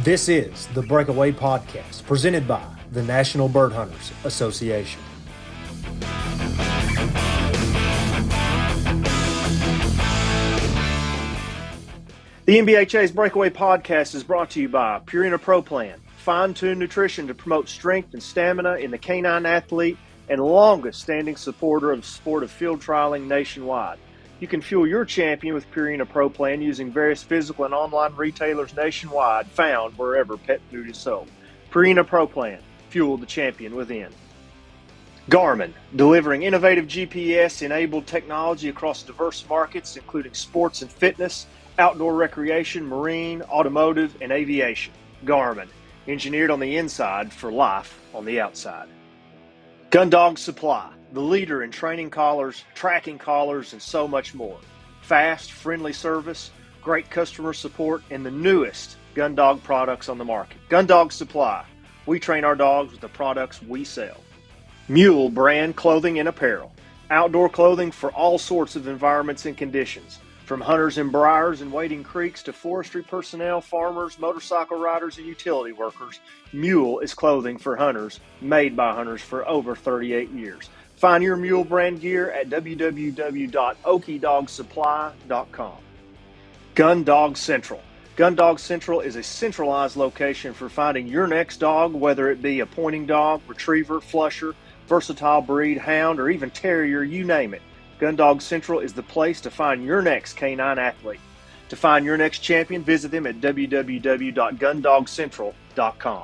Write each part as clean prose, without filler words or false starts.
This is the Breakaway Podcast, presented by the National Bird Hunters Association. The NBHA's Breakaway Podcast is brought to you by Purina Pro Plan, fine-tuned nutrition to promote strength and stamina in the canine athlete and longest-standing supporter of the sport of field trialing nationwide. You can fuel your champion with Purina Pro Plan using various physical and online retailers nationwide found wherever pet food is sold. Purina Pro Plan, fuel the champion within. Garmin, delivering innovative GPS-enabled technology across diverse markets, including sports and fitness, outdoor recreation, marine, automotive, and aviation. Garmin, engineered on the inside for life on the outside. Gundog Supply, the leader in training collars, tracking collars, and so much more. Fast, friendly service, great customer support, and the newest gun dog products on the market. Gundog Supply, we train our dogs with the products we sell. Mule brand clothing and apparel, outdoor clothing for all sorts of environments and conditions. From hunters in briars and wading creeks to forestry personnel, farmers, motorcycle riders, and utility workers, Mule is clothing for hunters, made by hunters for over 38 years. Find your Mule brand gear at www.okidogsupply.com. Gun Dog Central. Gun Dog Central is a centralized location for finding your next dog, whether it be a pointing dog, retriever, flusher, versatile breed, hound, or even terrier, you name it. Gundog Central is the place to find your next canine athlete. To find your next champion, visit them at www.gundogcentral.com.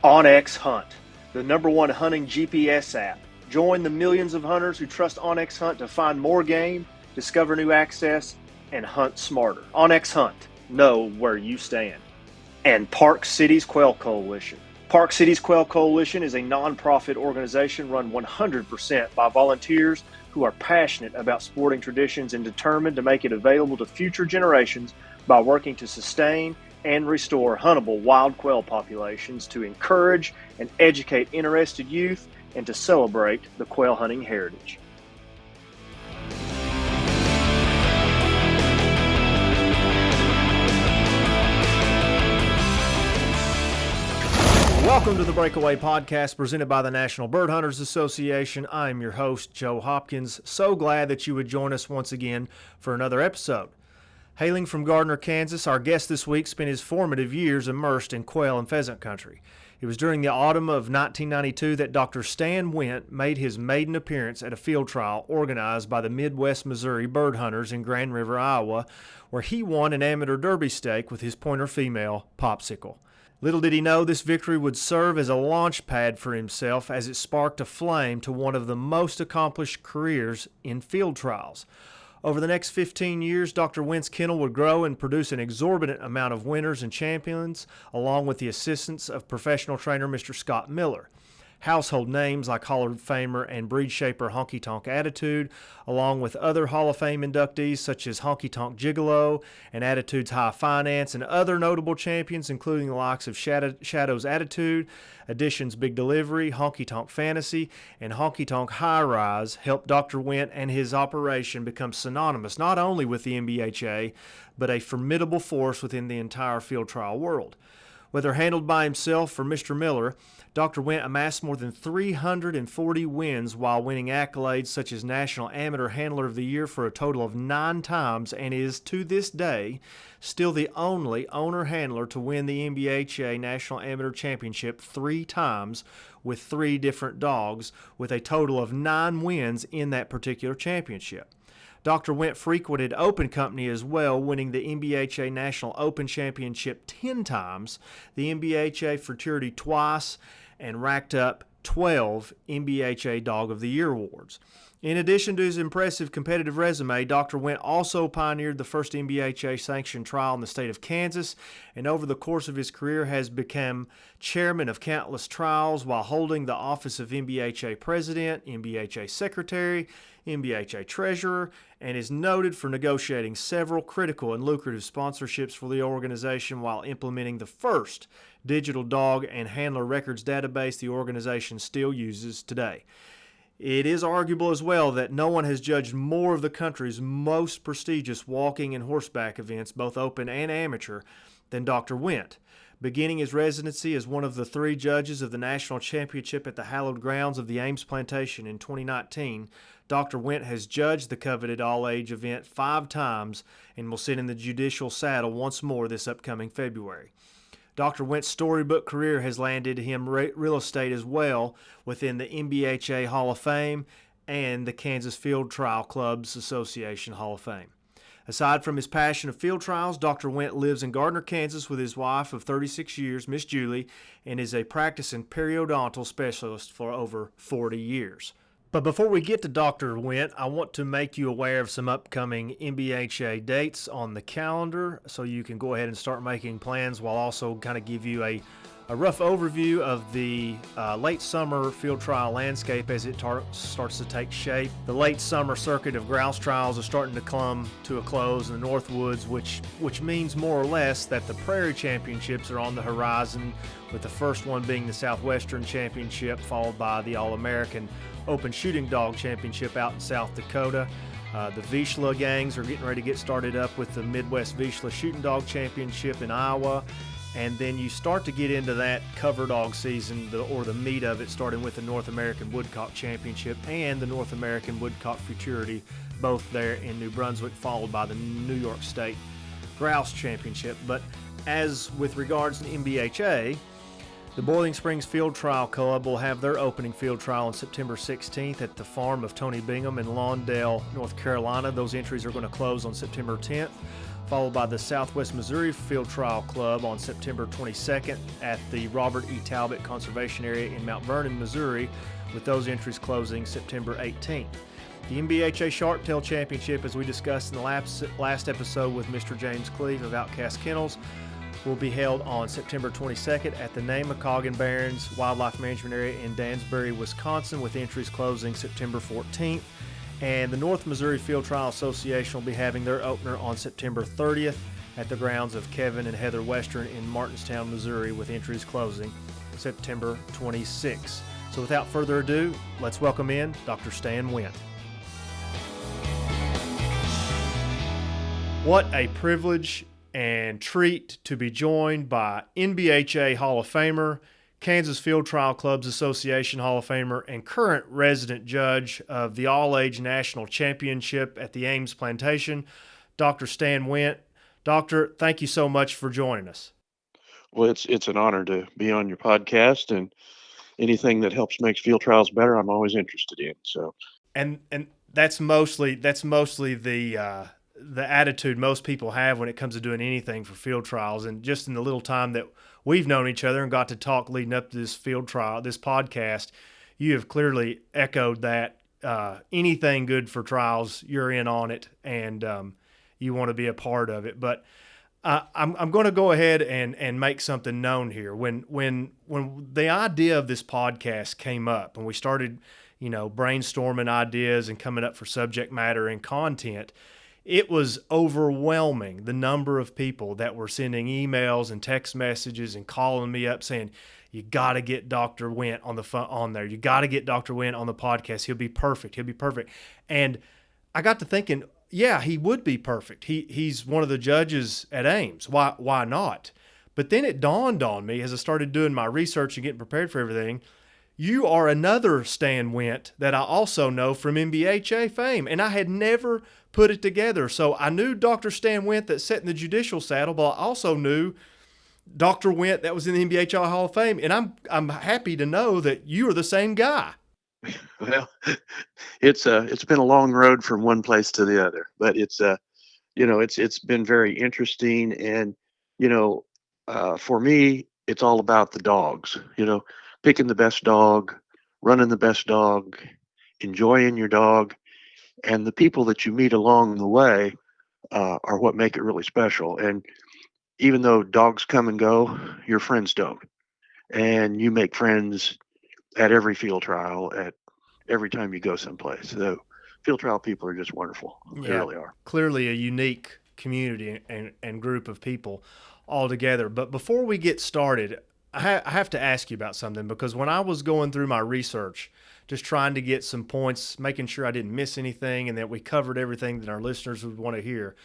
OnX Hunt, the #1 hunting GPS app. Join the millions of hunters who trust OnX Hunt to find more game, discover new access, and hunt smarter. OnX Hunt, know where you stand. And Park Cities Quail Coalition. Park Cities Quail Coalition is a nonprofit organization run 100% by volunteers who are passionate about sporting traditions and determined to make it available to future generations by working to sustain and restore huntable wild quail populations, to encourage and educate interested youth, and to celebrate the quail hunting heritage. Welcome to the Breakaway Podcast, presented by the National Bird Hunters Association. I'm your host, Joe Hopkins. So glad that you would join us once again for another episode. Hailing from Gardner, Kansas, our guest this week spent his formative years immersed in quail and pheasant country. It was during the autumn of 1992 that Dr. Stan Wint made his maiden appearance at a field trial organized by the Midwest Missouri bird hunters in Grand River, Iowa, where he won an amateur derby stake with his pointer female, Popsicle. Little did he know this victory would serve as a launch pad for himself, as it sparked a flame to one of the most accomplished careers in field trials. Over the next 15 years, Dr. Wint's kennel would grow and produce an exorbitant amount of winners and champions, along with the assistance of professional trainer Mr. Scott Miller. Household names like Hall of Famer and breed shaper Honky Tonk Attitude, along with other Hall of Fame inductees such as Honky Tonk Gigolo and Attitude's High Finance, and other notable champions including the likes of Shadow's Attitude, Addition's Big Delivery, Honky Tonk Fantasy, and Honky Tonk High Rise, helped Dr. Wint and his operation become synonymous not only with the NBHA, but a formidable force within the entire field trial world. Whether handled by himself or Mr. Miller, Dr. Wint amassed more than 340 wins while winning accolades such as National Amateur Handler of the Year for a total of 9 times, and is, to this day, still the only owner-handler to win the NBHA National Amateur Championship 3 times with 3 different dogs, with a total of 9 wins in that particular championship. Dr. Wint frequented Open Company as well, winning the NBHA National Open Championship 10 times, the NBHA Fraternity twice, and racked up 12 NBHA Dog of the Year awards. In addition to his impressive competitive resume, Dr. Wint also pioneered the first NBHA sanctioned trial in the state of Kansas, and over the course of his career has become chairman of countless trials while holding the office of NBHA President, NBHA Secretary, NBHA Treasurer, and is noted for negotiating several critical and lucrative sponsorships for the organization while implementing the first digital dog and handler records database the organization still uses today. It is arguable as well that no one has judged more of the country's most prestigious walking and horseback events, both open and amateur, than Dr. Wint. Beginning his residency as one of the 3 judges of the national championship at the hallowed grounds of the Ames Plantation in 2019, Dr. Wint has judged the coveted all-age event 5 times and will sit in the judicial saddle once more this upcoming February. Dr. Wint's storybook career has landed him real estate as well within the NBHA Hall of Fame and the Kansas Field Trial Clubs Association Hall of Fame. Aside from his passion of field trials, Dr. Wint lives in Gardner, Kansas with his wife of 36 years, Miss Julie, and is a practicing periodontal specialist for over 40 years. But before we get to Dr. Wint, I want to make you aware of some upcoming NBHA dates on the calendar so you can go ahead and start making plans, while also kind of give you a rough overview of the late summer field trial landscape as it starts to take shape. The late summer circuit of grouse trials is starting to come to a close in the Northwoods, which means more or less that the Prairie Championships are on the horizon, with the first one being the Southwestern Championship, followed by the All-American Open Shooting Dog Championship out in South Dakota. The Vizsla gangs are getting ready to get started up with the Midwest Vizsla Shooting Dog Championship in Iowa. And then you start to get into that cover dog season, or the meat of it, starting with the North American Woodcock Championship and the North American Woodcock Futurity, both there in New Brunswick, followed by the New York State Grouse Championship. But as with regards to NBHA, the Boiling Springs Field Trial Club will have their opening field trial on September 16th at the farm of Tony Bingham in Lawndale, North Carolina. Those entries are going to close on September 10th. Followed by the Southwest Missouri Field Trial Club on September 22nd at the Robert E. Talbot Conservation Area in Mount Vernon, Missouri, with those entries closing September 18th. The NBHA Sharp Tail Championship, as we discussed in the last episode with Mr. James Cleave of Outcast Kennels, will be held on September 22nd at the Namaquagan Barrens Wildlife Management Area in Dansbury, Wisconsin, with entries closing September 14th. And the North Missouri Field Trial Association will be having their opener on September 30th at the grounds of Kevin and Heather Western in Martinstown, Missouri, with entries closing September 26th. So without further ado, let's welcome in Dr. Stan Wint. What a privilege and treat to be joined by NBHA Hall of Famer, Kansas Field Trial Clubs Association Hall of Famer, and current resident judge of the All-Age National Championship at the Ames Plantation, Dr. Stan Wint. Doctor, thank you so much for joining us. Well, it's an honor to be on your podcast, and anything that helps make field trials better, I'm always interested in. So, and that's mostly the attitude most people have when it comes to doing anything for field trials. And just in the little time that we've known each other and got to talk leading up to this field trial, this podcast, you have clearly echoed that anything good for trials, you're in on it, and you want to be a part of it. But I'm going to go ahead and make something known here. When the idea of this podcast came up and we started, brainstorming ideas and coming up for subject matter and content, it was overwhelming, the number of people that were sending emails and text messages and calling me up saying, you got to get Dr. Wint on there. You got to get Dr. Wint on the podcast. He'll be perfect. And I got to thinking, yeah, he would be perfect. He's one of the judges at Ames. Why not? But then it dawned on me as I started doing my research and getting prepared for everything, you are another Stan Wint that I also know from NBHA fame, and I had never put it together. So I knew Dr. Stan Wint that sat in the judicial saddle, but I also knew Dr. Wint that was in the NBHA Hall of Fame, and I'm happy to know that you are the same guy. Well, it's been a long road from one place to the other, but it's been very interesting, and for me, it's all about the dogs. Picking the best dog, running the best dog, enjoying your dog, and the people that you meet along the way are what make it really special. And even though dogs come and go, your friends don't. And you make friends at every field trial, at every time you go someplace. So field trial people are just wonderful. They really are. Clearly a unique community and group of people all together. But before we get started, I have to ask you about something, because when I was going through my research, just trying to get some points, making sure I didn't miss anything and that we covered everything that our listeners would want to hear,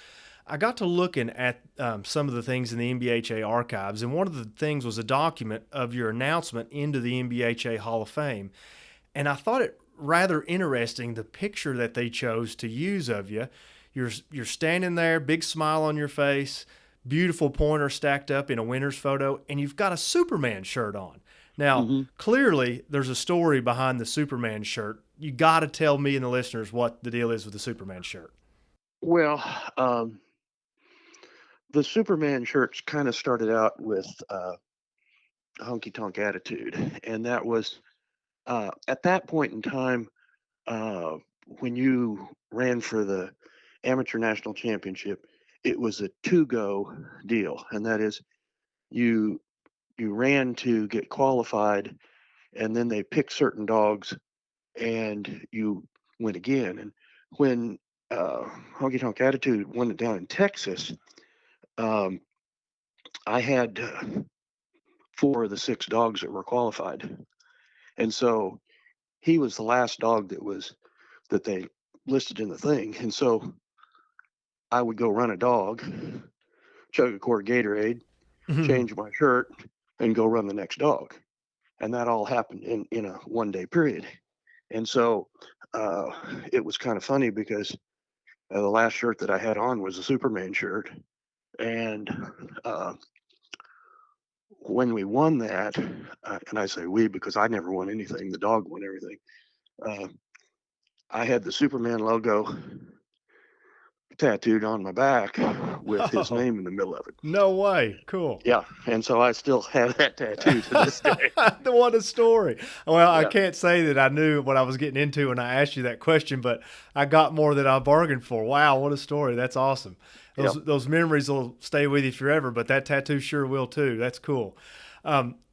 I got to looking at some of the things in the NBHA archives, and one of the things was a document of your announcement into the NBHA Hall of Fame. And I thought it rather interesting, the picture that they chose to use of you. You're standing there, big smile on your face, beautiful pointer stacked up in a winner's photo, and you've got a Superman shirt on. Now, Hmm. clearly, there's a story behind the Superman shirt. You got to tell me and the listeners what the deal is with the Superman shirt. Well, um, the Superman shirts kind of started out with honky tonk attitude, and that was at that point in time uh, when you ran for the amateur national championship. It was a two-go deal, and that is you you ran to get qualified, and then they picked certain dogs, and you went again. And when honky tonk attitude won it down in Texas, um, I had four of the six dogs that were qualified, and so he was the last dog that they listed in the thing. And so I would go run a dog, chug a quart of Gatorade, change my shirt, and go run the next dog. And that all happened in a 1 day period. And so uh, it was kind of funny because the last shirt that I had on was a Superman shirt. And uh, when we won that, and I say we because I never won anything, the dog won everything. Uh, I had the Superman logo tattooed on my back with his Oh, name in the middle of it. no way. Cool. Yeah, and so I still have that tattoo to this day. What a story. Well, I Yeah, can't say that I knew what I was getting into when I asked you that question, but I got more than I bargained for. Wow, what a story. That's awesome. yeah, Those memories will stay with you forever, but that tattoo sure will too. That's cool.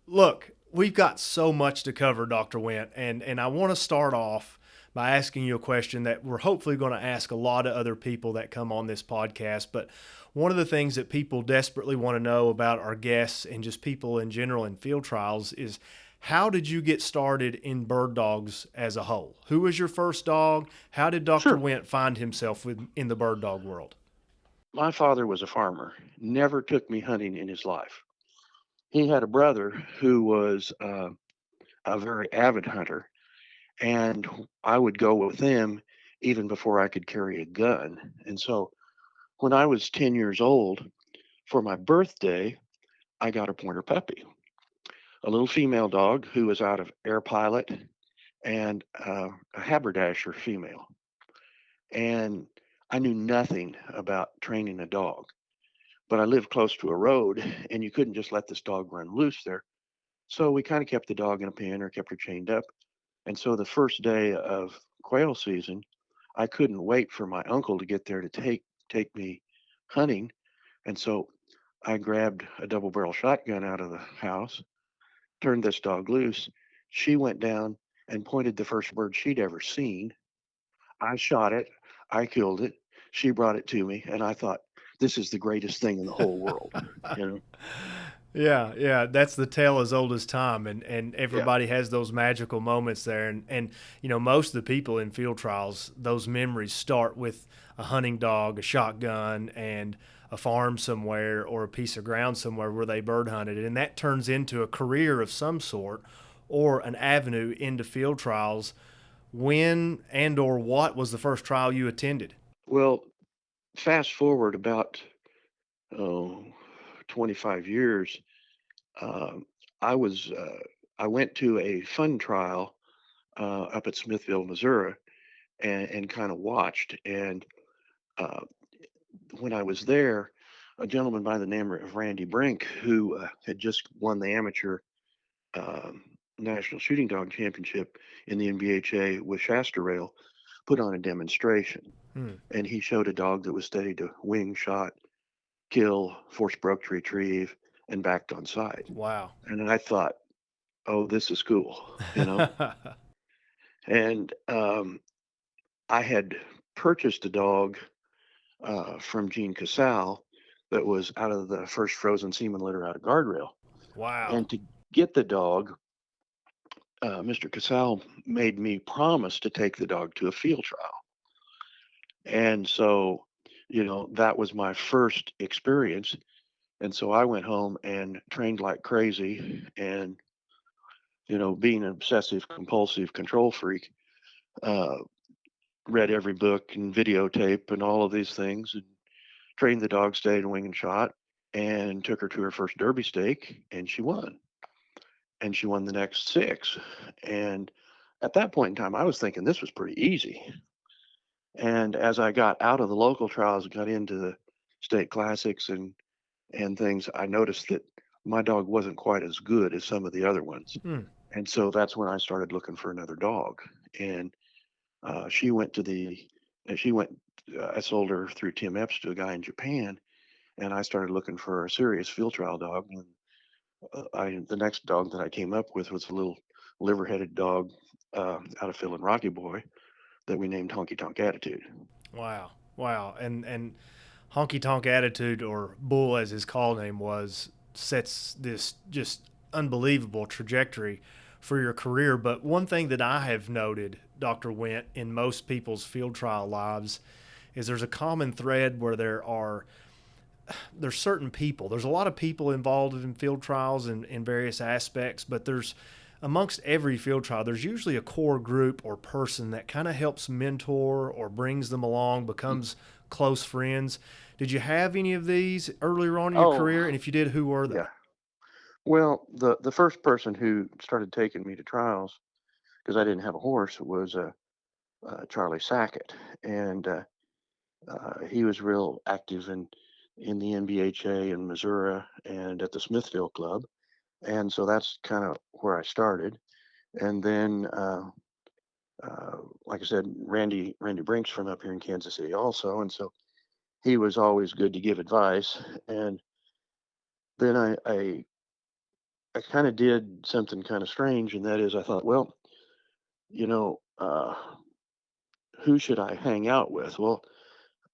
Look, we've got so much to cover, Dr. Wint, and I want to start off by asking you a question that we're hopefully going to ask a lot of other people that come on this podcast. But one of the things that people desperately want to know about our guests and just people in general in field trials is, how did you get started in bird dogs as a whole? Who was your first dog? How did Dr. sure. Wint find himself in the bird dog world? My father was a farmer, never took me hunting in his life. He had a brother who was a very avid hunter, and I would go with him even before I could carry a gun. And so when I was 10 years old, for my birthday, I got a pointer puppy, a little female dog who was out of Air Pilot and a haberdasher female. And I knew nothing about training a dog, but I lived close to a road and you couldn't just let this dog run loose there. So we kind of kept the dog in a pen or kept her chained up. And so the first day of quail season, I couldn't wait for my uncle to get there to take me hunting. And so I grabbed a double barrel shotgun out of the house, turned this dog loose. She went down and pointed the first bird she'd ever seen. I shot it. I killed it. She brought it to me, and I thought, this is the greatest thing in the whole world. You know? Yeah, yeah, that's the tale as old as time, and Yeah. everybody has those magical moments there, and most of the people in field trials, those memories start with a hunting dog, a shotgun, and a farm somewhere or a piece of ground somewhere where they bird hunted, and that turns into a career of some sort or an avenue into field trials. When and or what was the first trial you attended? Well, fast forward about oh, 25 years, um, I was I went to a fun trial up at Smithville, Missouri, and kind of watched. And uh, when I was there, a gentleman by the name of Randy Brink, who had just won the amateur National Shooting Dog Championship in the NBHA with Shasta Rail, put on a demonstration. Hmm. And he showed a dog that was steady to wing, shot, kill, force broke to retrieve, and backed on side. Wow. And then I thought, oh, this is cool, you know? And I had purchased a dog from Gene Casal that was out of the first frozen semen litter out of Guardrail. Wow. And to get the dog, Mr. Casal made me promise to take the dog to a field trial. And so that was my first experience. And so I went home and trained like crazy. And, being an obsessive compulsive control freak, uh, read every book and videotape and all of these things, and trained the dog, stayed in wing and shot, and took her to her first Derby stake, and she won. And she won the next six. And at that point in time, I was thinking this was pretty easy. And as I got out of the local trials and got into the state classics and things, I noticed that my dog wasn't quite as good as some of the other ones. Hmm. And so that's when I started looking for another dog. And she went to she went, I sold her through Tim Epps to a guy in Japan. And I started looking for a serious field trial dog. And the next dog that I came up with was a little liver-headed dog out of Phil and Rocky Boy that we named Honky Tonk Attitude. Wow. Wow. And Honky Tonk Attitude, or Bull as his call name was, sets this just unbelievable trajectory for your career. But one thing that I have noted, Dr. Wint, in most people's field trial lives is there's a common thread where there's certain people. There's a lot of people involved in field trials in various aspects, but there's amongst every field trial, there's usually a core group or person that kind of helps mentor or brings them along, becomes close friends. Did you have any of these earlier on in your Oh, career? And if you did, who were they? yeah. Well, the first person who started taking me to trials, because I didn't have a horse, was Charlie Sackett, and he was real active in the NBHA in Missouri and at the Smithville Club, and so that's kind of where I started. And then, like I said, Randy Brinks from up here in Kansas City also, and so he was always good to give advice. And then I kind of did something kind of strange, and that is I thought, well, you know, who should I hang out with? Well,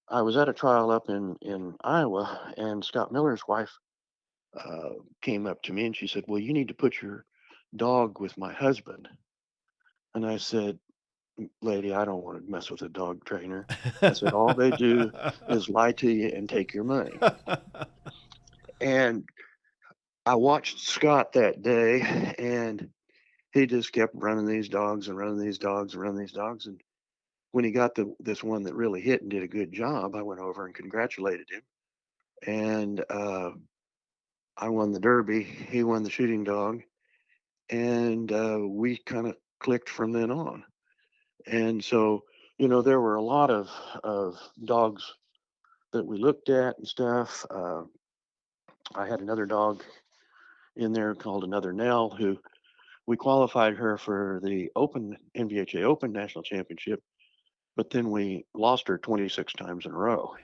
I was at a trial up in Iowa, and Scott Miller's wife uh, came up to me and she said, "Well, you need to put your dog with my husband." And I said, "Lady, I don't want to mess with a dog trainer." I said, "All they do is lie to you and take your money." And I watched Scott that day, and he just kept running these dogs and running these dogs and running these dogs. And when he got this one that really hit and did a good job, I went over and congratulated him. And I won the Derby. He won the shooting dog, and we kind of clicked from then on. And so, there were a lot of dogs that we looked at and stuff. I had another dog in there called Another Nell, who we qualified her for the Open NBHA Open National Championship, but then we lost her 26 times in a row.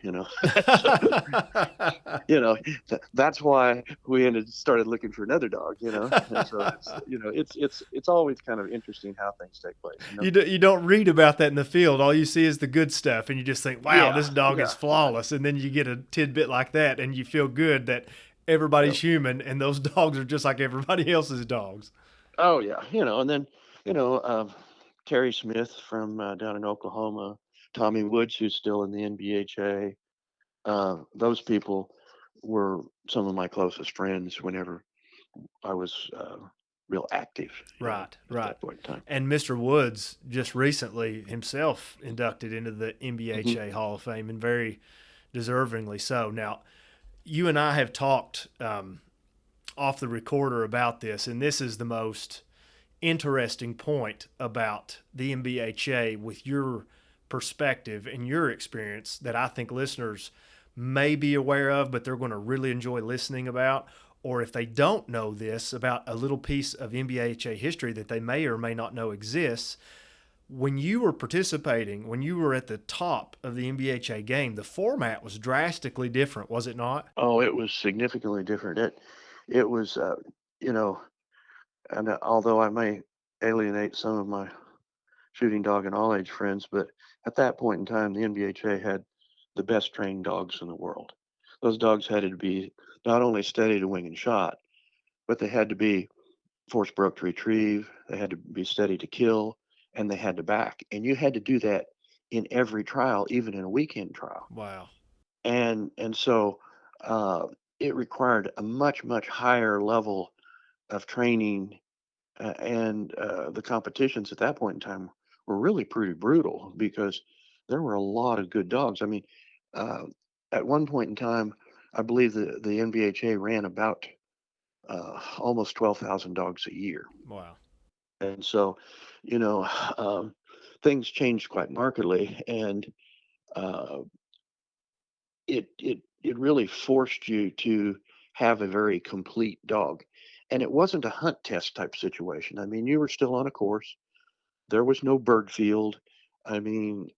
So, that's why we started looking for another dog. And so it's always kind of interesting how things take place. You don't read about that in the field. All you see is the good stuff, and you just think, "Wow, Yeah, this dog is yeah, flawless." And then you get a tidbit like that, and you feel good that yep. everybody's human, and those dogs are just like everybody else's dogs. Oh yeah, and then Terry Smith from down in Oklahoma, Tommy Woods, who's still in the NBHA. Those people were some of my closest friends whenever I was real active, Right, at right. that point in time. And Mr. Woods just recently himself inducted into the Hmm. NBHA Hall of Fame, and very deservingly so. Now, you and I have talked off the recorder about this, and this is the most interesting point about the NBHA with your perspective and your experience that I think listeners may be aware of, but they're going to really enjoy listening about. Or if they don't know this, about a little piece of NBHA history that they may or may not know exists. When you were participating, when you were at the top of the NBHA game, the format was drastically different, was it not? Oh, it was significantly different. It was, you know, and although I may alienate some of my shooting dog and all age friends, but at that point in time, the NBHA had the best trained dogs in the world. Those dogs had to be not only steady to wing and shot, but they had to be force broke to retrieve, they had to be steady to kill, and they had to back. And you had to do that in every trial, even in a weekend trial. Wow. and so uh, it required a much higher level of training, and the competitions at that point in time were really pretty brutal because there were a lot of good dogs. I mean, uh, at one point in time, I believe the NBHA ran about almost 12,000 dogs a year. Wow. And so, you know, um, things changed quite markedly, and uh, it really forced you to have a very complete dog. And it wasn't a hunt test type situation. I mean, you were still on a course. There was no bird field. I mean,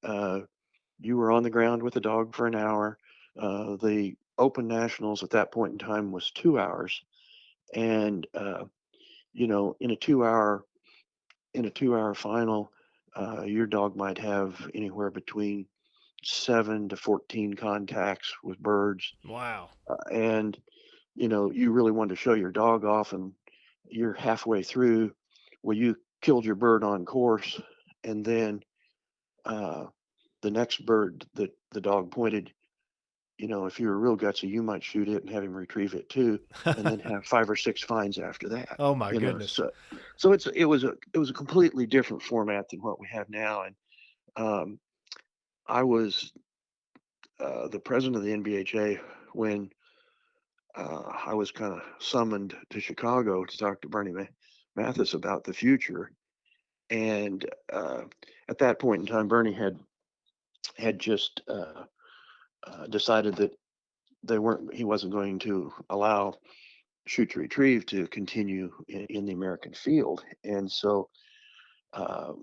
you were on the ground with the dog for an hour. The Open Nationals at that point in time was 2 hours, and in a 2 hour final, your dog might have anywhere between 7 to 14 contacts with birds, Wow. and you really wanted to show your dog off, and you're halfway through. Well, you killed your bird on course, and then uh, the next bird that the dog pointed, if you were real gutsy, you might shoot it and have him retrieve it too, and then have 5 or 6 fines after that. Oh my You know, goodness. so so it was a completely different format than what we have now, and um, I was the president of the NBHA when I was kind of summoned to Chicago to talk to Bernie Mathis about the future, and at that point in time, Bernie had just decided that he wasn't going to allow shoot to retrieve to continue in the American field. And so uh,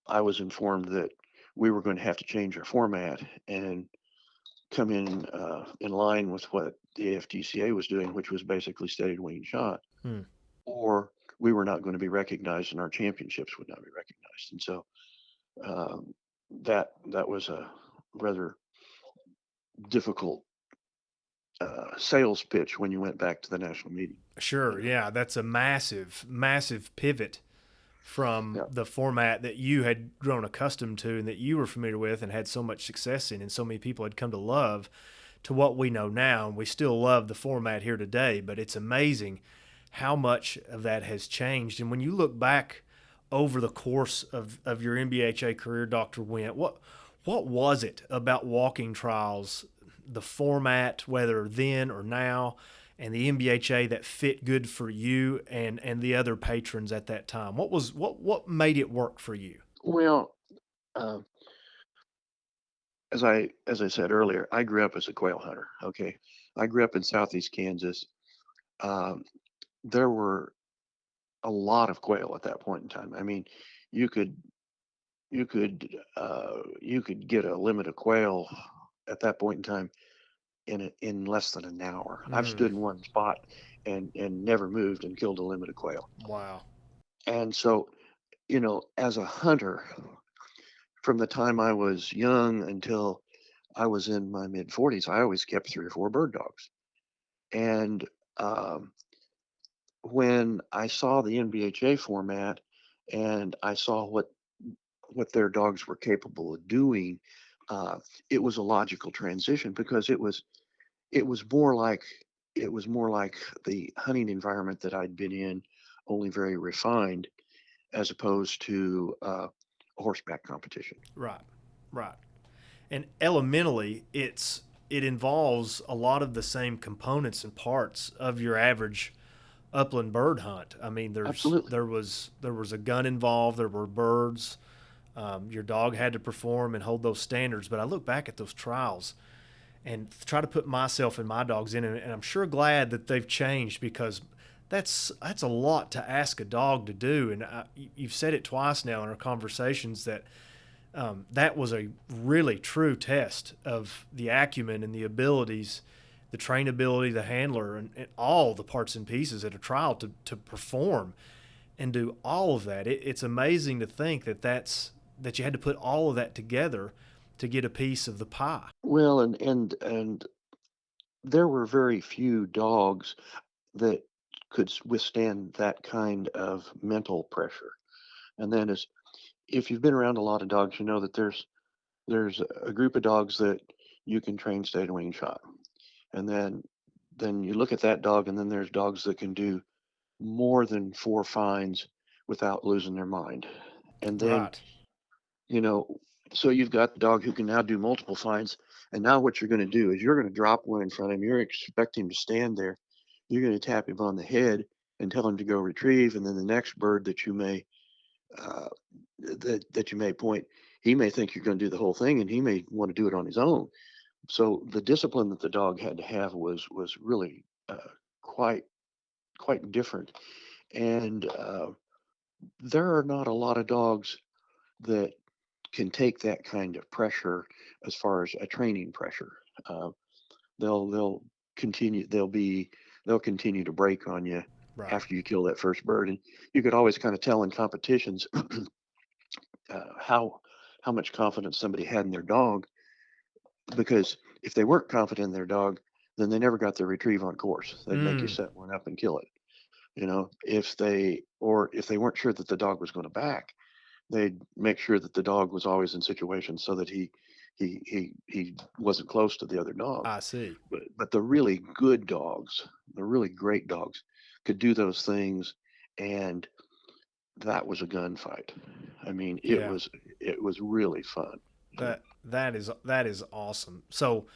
I was informed that we were going to have to change our format and come in line with what the AFTCA was doing, which was basically steady wing shot, Hmm. or we were not going to be recognized and our championships would not be recognized. And so that was a rather difficult sales pitch when you went back to the national meeting. You Sure. know, Yeah, that's a massive, massive pivot from yeah, the format that you had grown accustomed to and that you were familiar with and had so much success in and so many people had come to love to what we know now. And we still love the format here today, but it's amazing how much of that has changed. And when you look back over the course of your NBHA career, Dr. Wint, what was it about walking trials, the format, whether then or now, and the NBHA that fit good for you and the other patrons at that time? What made it work for you? well, uh, as I said earlier, I grew up as a quail hunter. Okay, I grew up in southeast Kansas. Um, there were a lot of quail at that point in time. I mean, you could you could get a limit of quail at that point in time in less than an hour. I've Mm, stood in one spot and never moved and killed a limit of quail. wow. And so, as a hunter, from the time I was young until I was in my mid 40s, I always kept 3 or 4 bird dogs. And um, when I saw the NBHA format and I saw what their dogs were capable of doing, uh, it was a logical transition because it was more like the hunting environment that I'd been in, only very refined, as opposed to a horseback competition. Right. Right. And elementally, it involves a lot of the same components and parts of your average upland bird hunt. I mean, Absolutely. there was a gun involved. There were birds. Your dog had to perform and hold those standards. But I look back at those trials and try to put myself and my dogs in, and I'm sure glad that they've changed because that's a lot to ask a dog to do. And you've said it twice now in our conversations that that was a really true test of the acumen and the abilities, the trainability, the handler, and all the parts and pieces at a trial to perform and do all of that. It's amazing to think that you had to put all of that together to get a piece of the pie. Well, and there were very few dogs that could withstand that kind of mental pressure. And then, if you've been around a lot of dogs, you know that there's a group of dogs that you can train state wing shot. And then you look at that dog, and then there's dogs that can do more than 4 fines without losing their mind. And then, Right. you know, so you've got the dog who can now do multiple fines. And now what you're going to do is you're going to drop one in front of him. You're expect him to stand there. You're going to tap him on the head and tell him to go retrieve. And then the next bird that you may uh, that you may point, he may think you're going to do the whole thing, and he may want to do it on his own. So the discipline that the dog had to have was really quite quite different. And there are not a lot of dogs that can take that kind of pressure as far as a training pressure. Uh, they'll continue. They'll continue to break on you Right. after you kill that first bird, and you could always kind of tell in competitions how much confidence somebody had in their dog, because if they weren't confident in their dog, then they never got their retrieve on course. They'd make you Mm, set one up and kill it. If they weren't sure that the dog was going to back, they'd make sure that the dog was always in situations so that he wasn't close to the other dog. I see. But the really good dogs, the really great dogs, could do those things, and that was a gunfight. I mean, Yeah. it was really fun. You know. That is awesome. So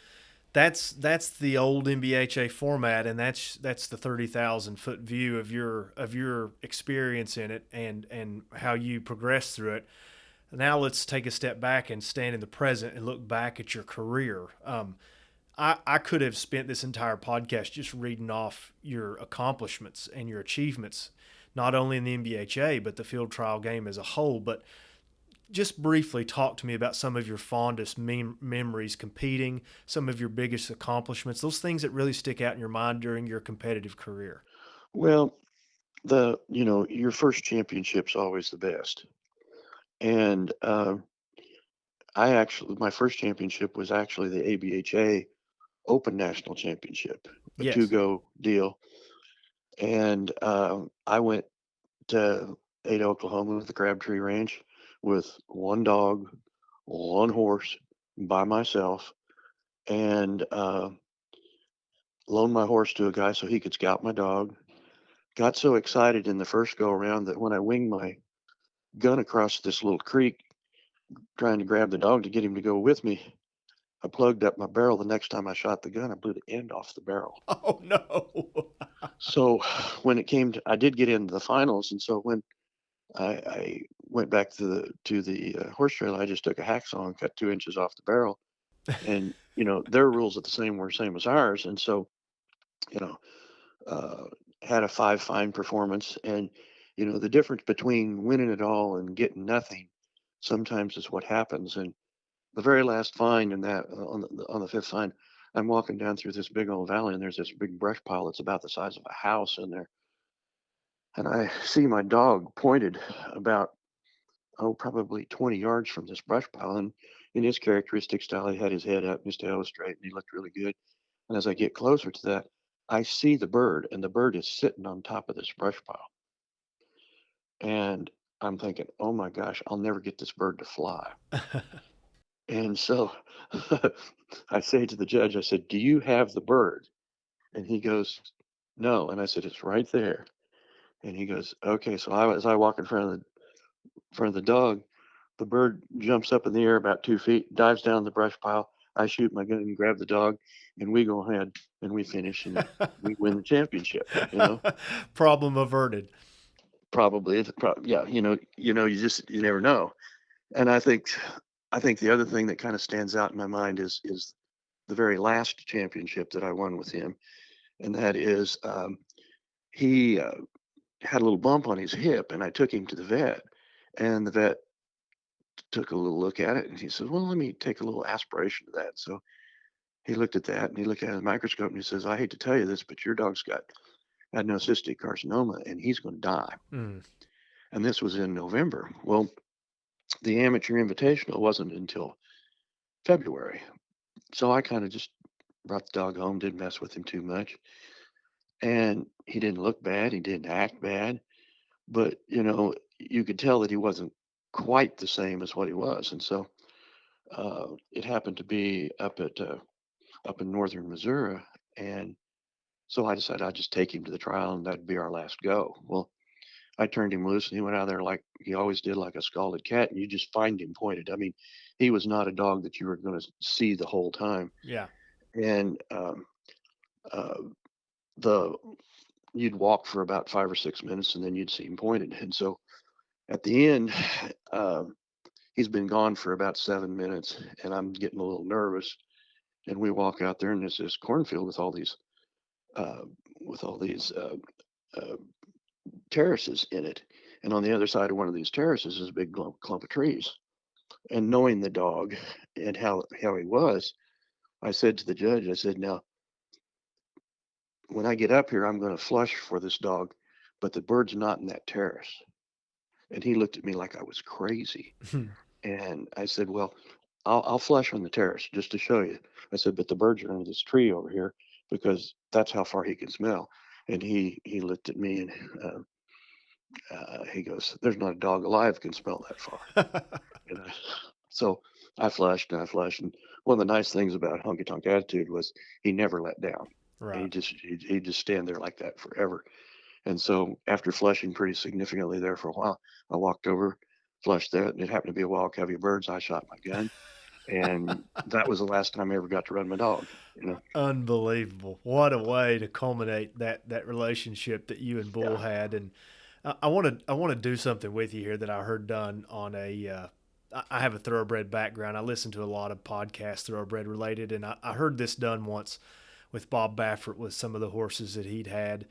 that's the old NBHA format, and that's the 30,000 foot view of your experience in it and how you progress through it. Now let's take a step back and stand in the present and look back at your career. I could have spent this entire podcast just reading off your accomplishments and your achievements, not only in the NBHA but the field trial game as a whole. But just briefly talk to me about some of your fondest memories competing, some of your biggest accomplishments, those things that really stick out in your mind during your competitive career. Well, your first championship's always the best, and my first championship was actually the ABHA Open National Championship, a two Yes. go deal. And I went to Ada, Oklahoma, with the Crabtree Ranch with one dog, one horse, by myself, and loaned my horse to a guy so he could scout my dog. Got so excited in the first go around that when I winged my gun across this little creek trying to grab the dog to get him to go with me, I plugged up my barrel. The next time I shot the gun, I blew the end off the barrel. Oh no. So when it came to, I did get into the finals, and so when I went back to the horse trailer, I just took a hacksaw and cut 2 inches off the barrel, and their rules at the same as ours, and so you know uh, had a 5 fine performance, and the difference between winning it all and getting nothing sometimes is what happens. And the very last fine in that on the fifth fine, I'm walking down through this big old valley, and there's this big brush pile that's about the size of a house in there, and I see my dog pointed about probably 20 yards from this brush pile. And in his characteristic style, he had his head up, his tail was straight, and he looked really good. And as I get closer to that, I see the bird, and the bird is sitting on top of this brush pile. And I'm thinking, oh my gosh, I'll never get this bird to fly. And so I say to the judge, I said, "Do you have the bird?" And he goes, "No." And I said, "It's right there." And he goes, "Okay." So as I walk in front of the dog, the bird jumps up in the air about 2 feet, dives down the brush pile. I shoot my gun and grab the dog, and we go ahead and we finish and we win the championship. Problem averted. Probably, yeah. You never know. And I think the other thing that kind of stands out in my mind is the very last championship that I won with him, and that is he had a little bump on his hip, and I took him to the vet, and the vet took a little look at it, and he says, "Well, let me take a little aspiration of that." So he looked at that, and he looked at the microscope, and he says, "I hate to tell you this, but your dog's got adenocystic carcinoma, and he's going to die." Mm. And this was in November. Well, the amateur invitational wasn't until February. So I kind of just brought the dog home, didn't mess with him too much. And he didn't look bad. He didn't act bad. But, you could tell that he wasn't quite the same as what he was. And so It happened to be up in northern Missouri, and so I decided I'd just take him to the trial, and that'd be our last go. Well, I turned him loose, and he went out there like he always did, like a scalded cat, and you just find him pointed. I mean, he was not a dog that you were going to see the whole time, Yeah. and uh, the you'd walk for about 5 or 6 minutes, and then you'd see him pointed. And so at the end, um, he's been gone for about 7 minutes, and I'm getting a little nervous. And we walk out there, and there's this cornfield uh, with all these uh, terraces in it. And on the other side of one of these terraces is a big clump of trees. And knowing the dog and how he was, I said to the judge, I said, now, when I get up here, I'm going to flush for this dog, but the bird's not in that terrace. And he looked at me like I was crazy. And I said, well, I'll flush on the terrace just to show you. I said, but the birds are under this tree over here because that's how far he can smell. And he looked at me and he goes, there's not a dog alive can smell that far. And so I flushed and I flushed. And one of the nice things about Honky Tonk Attitude was he never let down. Right. He'd just stand there like that forever. And so after flushing pretty significantly there for a while, I walked over, flushed that, and it happened to be a wild cavy of birds. I shot my gun, and that was the last time I ever got to run my dog. You know? Unbelievable. What a way to culminate that relationship that you and Bull Yeah. had. And I want to do something with you here that I heard done on a. I have a thoroughbred background. I listen to a lot of podcasts thoroughbred related, and I heard this done once with Bob Baffert with some of the horses that he'd had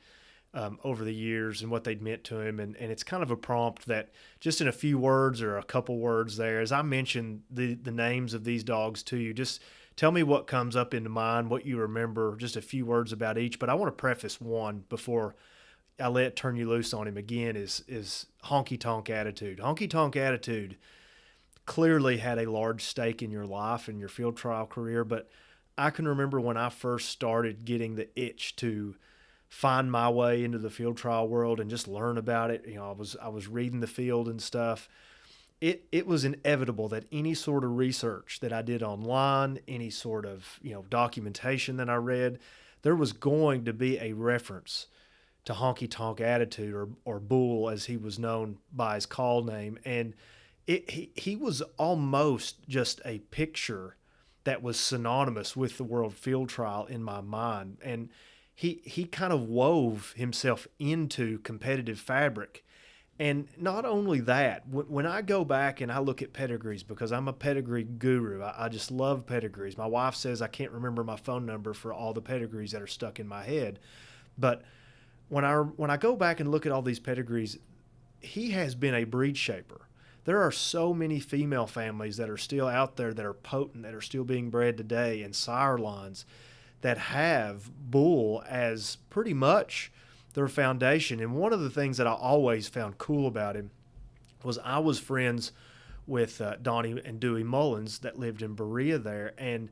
over the years and what they'd meant to him. And it's kind of a prompt that just in a few words or a couple words there, as I mentioned the names of these dogs to you, just tell me what comes up into mind, what you remember, just a few words about each. But I want to preface one before I let turn you loose on him again is honky tonk attitude. Honky tonk attitude clearly had a large stake in your life and your field trial career, but I can remember when I first started getting the itch to find my way into the field trial world and just learn about it. I was reading the field and stuff. It was inevitable that any sort of research that I did online, any sort of documentation that I read, there was going to be a reference to Honky Tonk Attitude or Bull as he was known by his call name. And he was almost just a picture that was synonymous with the World Field Trial in my mind. And he kind of wove himself into competitive fabric. And not only that, when I go back and I look at pedigrees, because I'm a pedigree guru, I just love pedigrees. My wife says I can't remember my phone number for all the pedigrees that are stuck in my head. But when I go back and look at all these pedigrees, he has been a breed shaper. There are so many female families that are still out there that are potent, that are still being bred today, and sire lines that have bull as pretty much their foundation. And one of the things that I always found cool about him was I was friends with Donnie and Dewey Mullins that lived in Berea there, and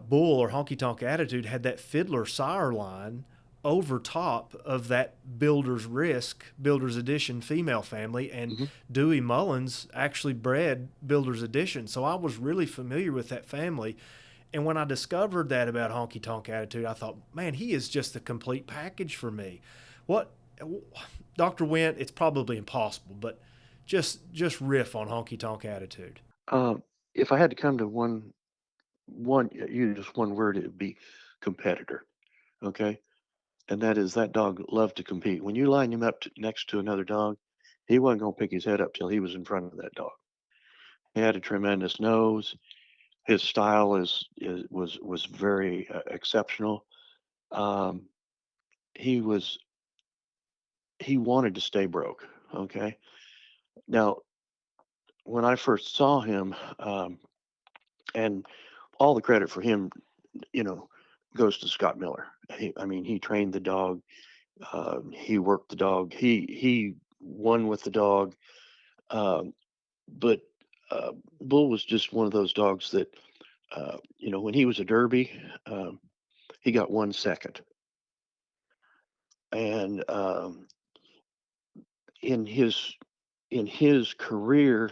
Bull or Honky Tonk Attitude had that Fiddler sire line over top of that Builder's Risk, Builder's Edition female family, and Hmm. Dewey Mullins actually bred Builder's Edition. So I was really familiar with that family. And when I discovered that about Honky Tonk Attitude, I thought, man, he is just the complete package for me. What, Dr. Wint, it's probably impossible, but just riff on Honky Tonk Attitude. Um, if I had to come to just one word, it would be competitor. Okay, and that is that dog loved to compete. When you line him up next to another dog, he wasn't going to pick his head up till he was in front of that dog. He had a tremendous nose. His style was very exceptional. Um, he was he wanted to stay broke. Okay. Now, when I first saw him, and all the credit for him, you know, goes to Scott Miller. I mean, he trained the dog. He worked the dog. He won with the dog. Um, but Bull was just one of those dogs that, when he was a Derby, he got 1 second, and in his in his career,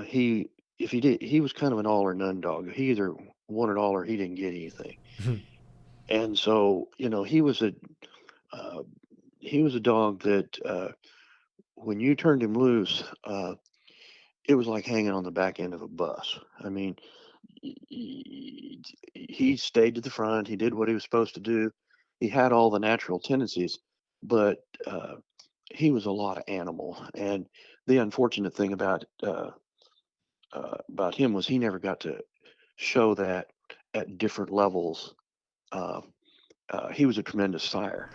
he if he did, he was kind of an all or none dog. He either won it all or he didn't get anything. And so, uh, he was a dog that when you turned him loose, it was like hanging on the back end of a bus. I mean, he stayed to the front. He did what he was supposed to do. He had all the natural tendencies, but he was a lot of animal. And the unfortunate thing about him was he never got to show that at different levels. Uh, he was a tremendous sire.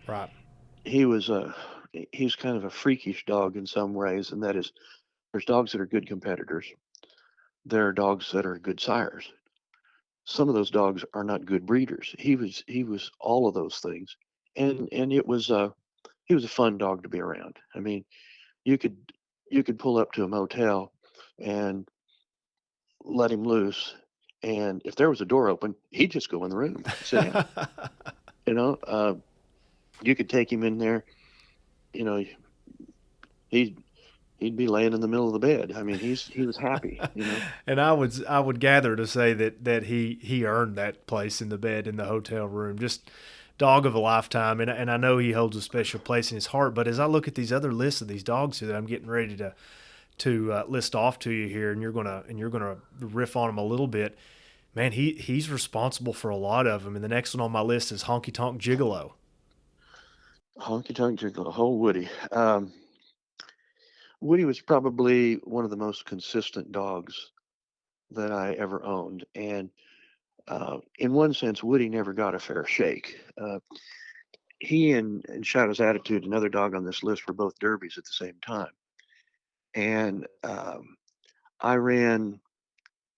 Right. He was a he's kind of a freakish dog in some ways, and that is, there's dogs that are good competitors. There are dogs that are good sires. Some of those dogs are not good breeders. He was all of those things, and he was a fun dog to be around. I mean, you could you could pull up to a motel and let him loose, and if there was a door open, he'd just go in the room, sit down. You know, you could take him in there. You know, he he'd be laying in the middle of the bed. I mean, he was happy. And I would gather to say that he earned that place in the bed in the hotel room. Just dog of a lifetime, and I know he holds a special place in his heart. But as I look at these other lists of these dogs here that I'm getting ready to list off to you here, and you're gonna riff on him a little bit, man. He's responsible for a lot of them. And the next one on my list is Honky Tonk Gigolo. Honky Tonk Gigolo, oh Woody. Woody was probably one of the most consistent dogs that I ever owned, and in one sense, Woody never got a fair shake. He and Shadow's Attitude, another dog on this list, were both derbies at the same time, and I ran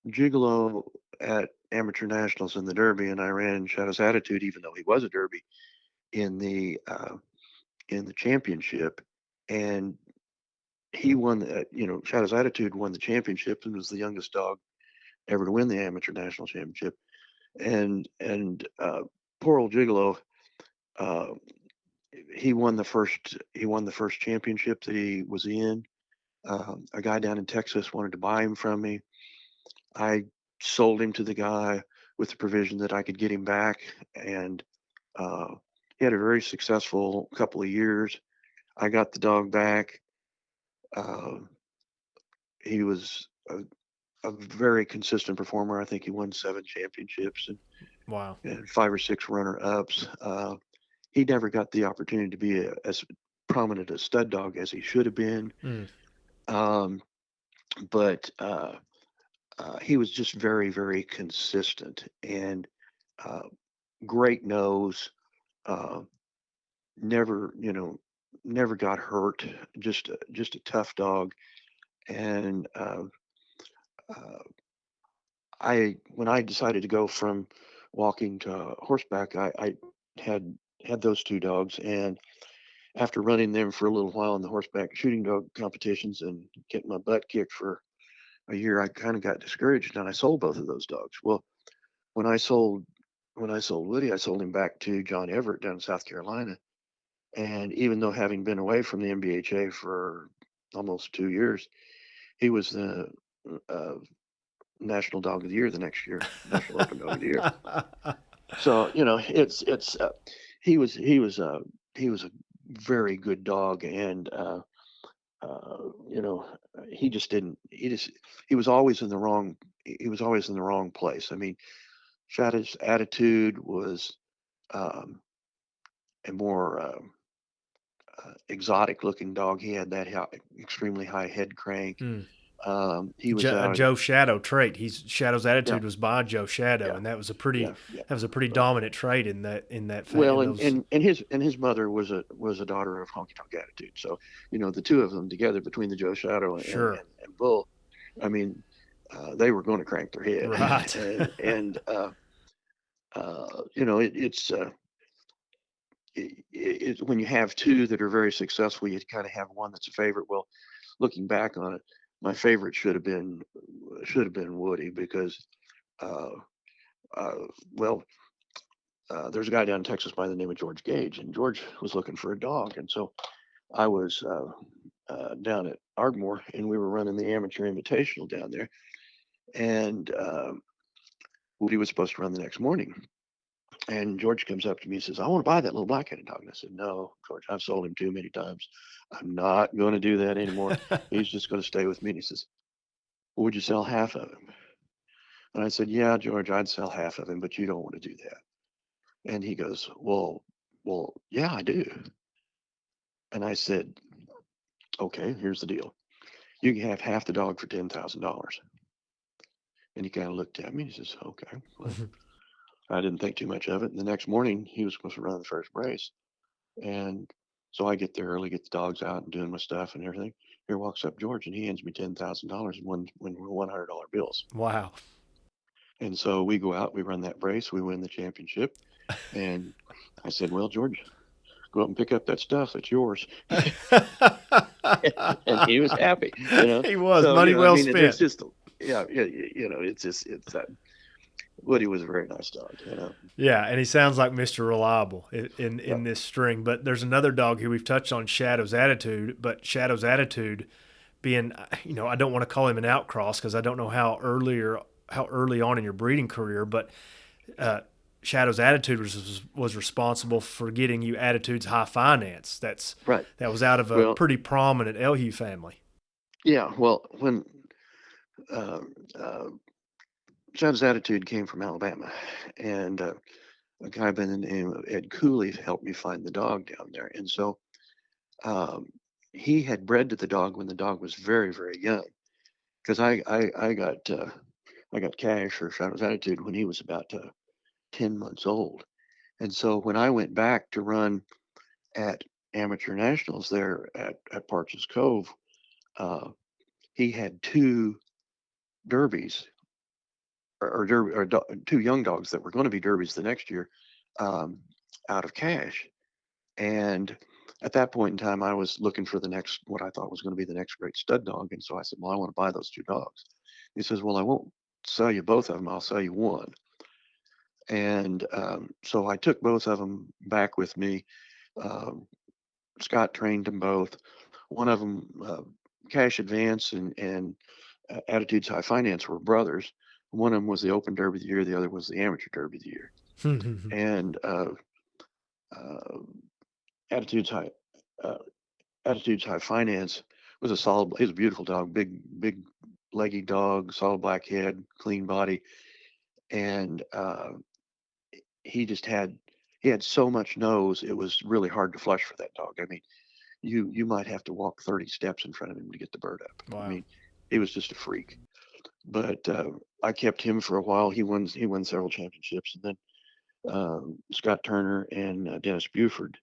Gigolo at amateur nationals in the Derby, and I ran Shadow's Attitude, even though he was a Derby, in the championship, and he won. Shadow's Attitude won the championship and was the youngest dog ever to win the amateur national championship. And poor old Gigolo, uh, he won the first championship that he was in. A guy down in Texas wanted to buy him from me. I sold him to the guy with the provision that I could get him back, and uh, he had a very successful couple of years. I got the dog back. Uh, he was a very consistent performer. I think he won 7 championships Wow. and 5 or 6 runner-ups. He never got the opportunity to be as prominent a stud dog as he should have been. Mm. Um, but he was just very, very consistent and uh, great nose. Uh, never, never got hurt. Just a tough dog. And uh, I when I decided to go from walking to horseback, I had had those 2 dogs, and after running them for a little while in the horseback shooting dog competitions and getting my butt kicked for a year, I kind of got discouraged, and I sold both of those dogs. Well, when I sold when I sold Woody, I sold him back to John Everett down in South Carolina, and even though having been away from the NBHA for almost 2 years, he was the uh, National Dog of the Year the next year, National Open Dog of the Year. So it's he was a very good dog, and uh, you know he just didn't he just he was always in the wrong place. I mean, Shadow's Attitude was um, a more exotic looking dog. He had that extremely high head crank. Mm. He was A out. Joe Shadow trait. Shadow's Yeah, attitude was by Joe Shadow, yeah, and that was a pretty yeah, yeah. Uh, dominant trait in well, and, those. and and his mother was a daughter of Honky Tonk Attitude. So the two of them together, between the Joe Shadow Sure. and Bull, I mean, they were going to crank their head. Right. And when you have two that are very successful, you kind of have one that's a favorite. Well, looking back on it, my favorite should have been Woody, because uh, uh, well, there's a guy down in Texas by the name of George Gage, and George was looking for a dog, and so I was down at Ardmore, and we were running the amateur invitational down there. And Woody was supposed to run the next morning. And George comes up to me and says, "I want to buy that little black-headed dog." And I said, "No, George, I've sold him too many times. I'm not going to do that anymore. He's just going to stay with me." And he says, "Well, would you sell half of him?" And I said, "Yeah, George, I'd sell half of him, but you don't want to do that." And he goes, "Well, yeah, I do." And I said, "Okay, here's the deal. You can have half the dog for $10,000. And he kind of looked at me and he says, "Okay." Well, I didn't think too much of it. And the next morning, he was supposed to run the first race. And so I get there early, get the dogs out and doing my stuff and everything. Here walks up George and he hands me $10,000 in one $100 bills. Wow. And so we go out, we run that race, we win the championship. And I said, "Well, George, go up and pick up that stuff. It's yours." And he was happy, you know. He was. So, Money I well mean, there's spent. just, yeah, yeah, it's that. Woody was a very nice dog. Yeah, and he sounds like Mr. Reliable Yeah. in this string. But there's another dog here we've touched on, Shadow's Attitude. But Shadow's Attitude being, I don't want to call him an outcross because I don't know how early on in your breeding career, but uh, Shadow's Attitude was responsible for getting you Attitude's High Finance. Right. That was out of a Well, pretty prominent Elhew family. yeah. Well, when uh, uh, John's Attitude came from Alabama, and a guy by the name of Ed Cooley helped me find the dog down there. And so um, he had bred to the dog when the dog was very, very young. Because I got cash for Shadow's Attitude when he was about 10 months old. And so when I went back to run at amateur nationals there at Parches Cove, uh, he had two derbies two young dogs that were going to be derbies the next year, um, out of cash. And at that point in time, I was looking for the next, what I thought was going to be the next great stud dog. And so I said, "Well, I want to buy those two dogs." He says, "Well, I won't sell you both of them. I'll sell you one." And so I took both of them back with me. Um, Scott trained them both. One of them, Cash Advance and Attitudes High Finance, were brothers. One of them was the Open Derby of the year. The other was the Amateur Derby of the year. And uh, Attitudes High uh, Attitudes High Finance was a solid. He was a beautiful dog, big leggy dog, solid black head, clean body, and he just had he had so much nose. It was really hard to flush for that dog. I mean, you might have to walk 30 steps in front of him to get the bird up. I Wow. mean, he was just a freak. But I kept him for a while. He won several championships, and then Scott Turner and Dennis Buford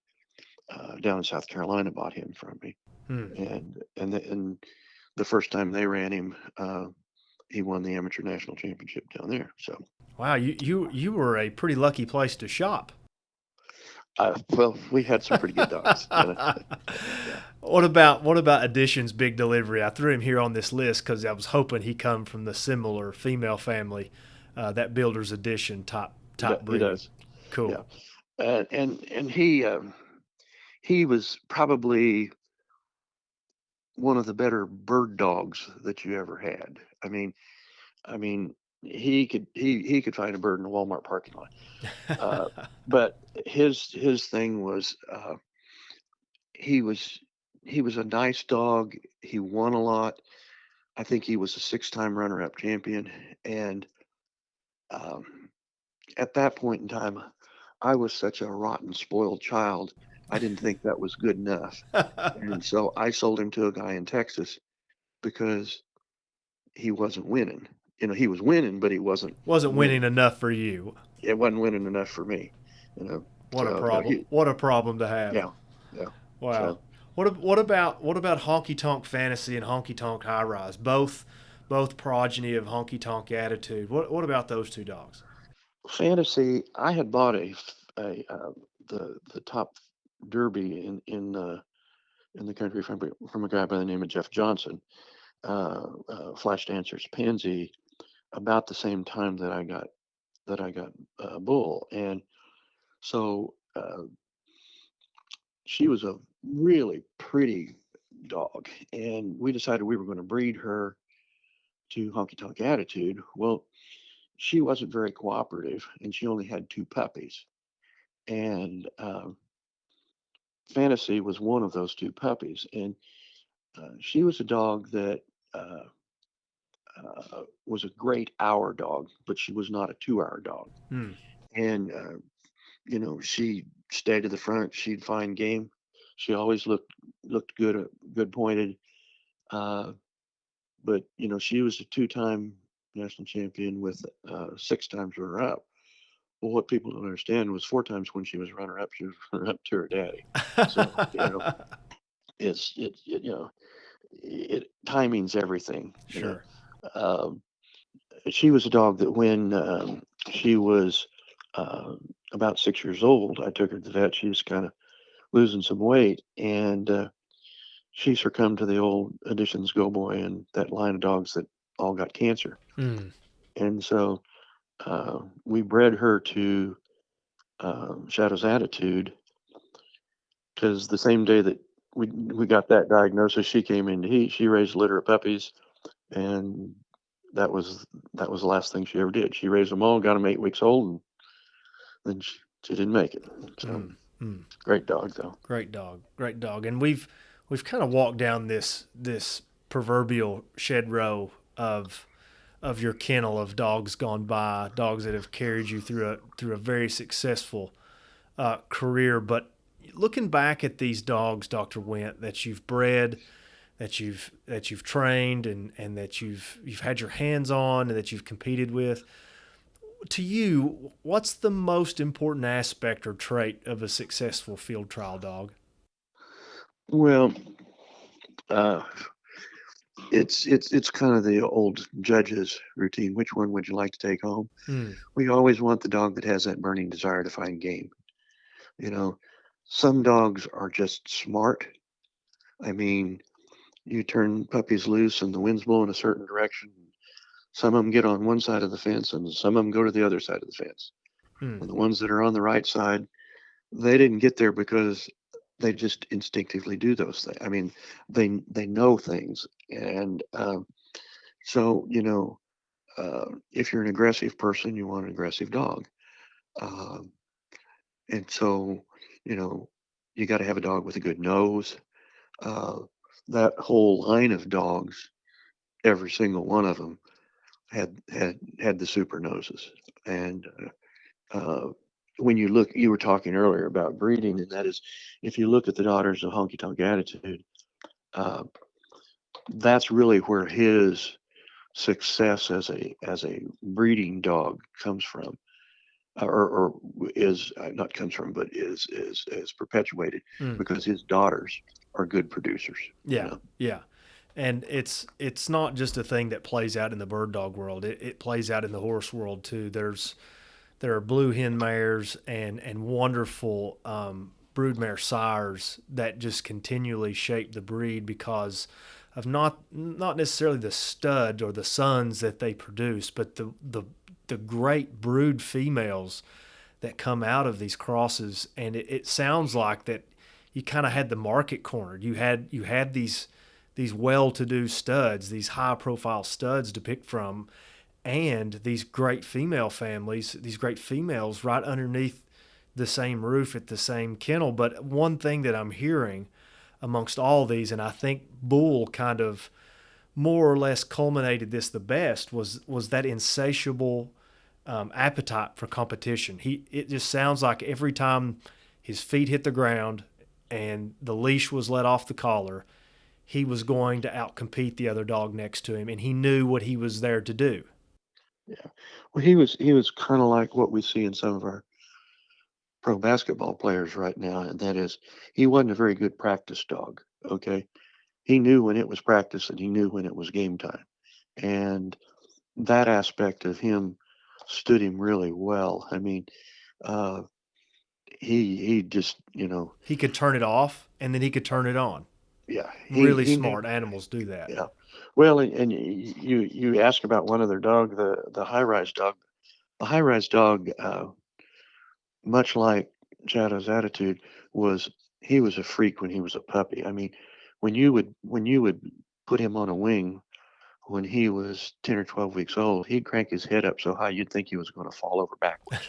down in South Carolina bought him from me, Hmm. and the first time they ran him, he won the amateur national championship down there. So, Wow, you were a pretty lucky place to shop. well, we had some pretty good dogs. Yeah. What about Addition's big delivery? I threw him here on this list because I was hoping he come from the similar female family, that Builder's Edition top He breeding. does. Cool. Yeah, and he was probably one of the better bird dogs that you ever had. I mean, he could find a bird in a Walmart parking lot. Uh, but his thing was, he was he was a nice dog. He won a lot. I think he was a six-time runner-up champion. And um, at that point in time, I was such a rotten, spoiled child. I didn't think that was good enough. And so I sold him to a guy in Texas because he wasn't winning. He was winning, but he wasn't Wasn't winning winning. enough for you. It wasn't winning enough for me. You know. What a So problem. What a problem to have. yeah, yeah. Wow. So What about Honky Tonk Fantasy and Honky Tonk High Rise? Both progeny of Honky Tonk Attitude. What about those two dogs? fantasy, I had bought the top derby in the country from a guy by the name of Jeff Johnson, Flash Dancers Pansy, about the same time that I got Bull. And so she was a really pretty dog, and we decided we were going to breed her to Honky Tonk Attitude. Well, she wasn't very cooperative, and she only had two puppies. And Fantasy was one of those two puppies, and she was a dog that uh, was a great hour dog, but she was not a 2 hour dog. Hmm. And she stayed to the front. She'd find game. She always looked good, good pointed. Uh, but she was a two-time national champion with 6 times runner-up. Well, what people don't understand was 4 times when she was runner-up, she was runner-up to her daddy. So it's timing's everything. Sure. Um, she was a dog that when she was uh, about 6 years old, I took her to the vet. She was kind of losing some weight, and she succumbed to the old Additions Go Boy and that line of dogs that all got cancer. Hmm. And so we bred her to Shadow's Attitude because the same day that we got that diagnosis, she came into heat. She raised a litter of puppies, and that was that was the last thing she ever did. She raised them all, got them 8 weeks old, and then she didn't make it. So Hmm. Hmm. great dog though. Great dog. Great dog. And we've kind of walked down this proverbial shed row of your kennel of dogs gone by, dogs that have carried you through a very successful career. But looking back at these dogs, Dr. Wint, that you've bred, that you've trained, and that you've had your hands on, and that you've competed with, to you, what's the most important aspect or trait of a successful field trial dog? Well, uh, it's kind of the old judges routine. Which one would you like to take home? Mm, We always want the dog that has that burning desire to find game. You know, some dogs are just smart. I mean, you turn puppies loose and the wind's blowing a certain direction. Some of them get on one side of the fence and some of them go to the other side of the fence. mm, And the ones that are on the right side, they didn't get there because they just instinctively do those things. I mean, they know things, and so if you're an aggressive person, you want an aggressive dog, um, and so you know, you got to have a dog with a good nose. Uh, that whole line of dogs, every single one of them had the super noses, and when you were talking earlier about breeding, and that is, if you look at the daughters of Honky Tonk Attitude, uh, that's really where his success as a breeding dog comes from, or is not comes from, but is perpetuated mm. because his daughters are good producers. You Yeah, know, yeah. And it's not just a thing that plays out in the bird dog world. It plays out in the horse world too. There are blue hen mares and wonderful broodmare sires that just continually shape the breed because of not necessarily the stud or the sons that they produce, but the great brood females that come out of these crosses. And it sounds like that you kind of had the market cornered. You had these well-to-do studs, these high-profile studs to pick from, and these great female families, these great females right underneath the same roof at the same kennel. But one thing that I'm hearing amongst all these, and I think Bull kind of more or less culminated this the best, was that insatiable appetite for competition. It just sounds like every time his feet hit the ground and the leash was let off the collar, he was going to outcompete the other dog next to him, and he knew what he was there to do. yeah. Well, he was kind of like what we see in some of our pro basketball players right now, and that is, he wasn't a very good practice dog. Okay, he knew when it was practice and he knew when it was game time, and that aspect of him stood him really well. I mean, uh, he just He could turn it off and then he could turn it on. yeah, Really he knew. smart animals do that. Yeah, well, and you ask about one other dog, the high rise dog. The high rise dog, much like Shadow's Attitude, was he was a freak when he was a puppy. I mean, when you would put him on a wing when he was 10 or 12 weeks old, he'd crank his head up so high you'd think he was going to fall over backwards.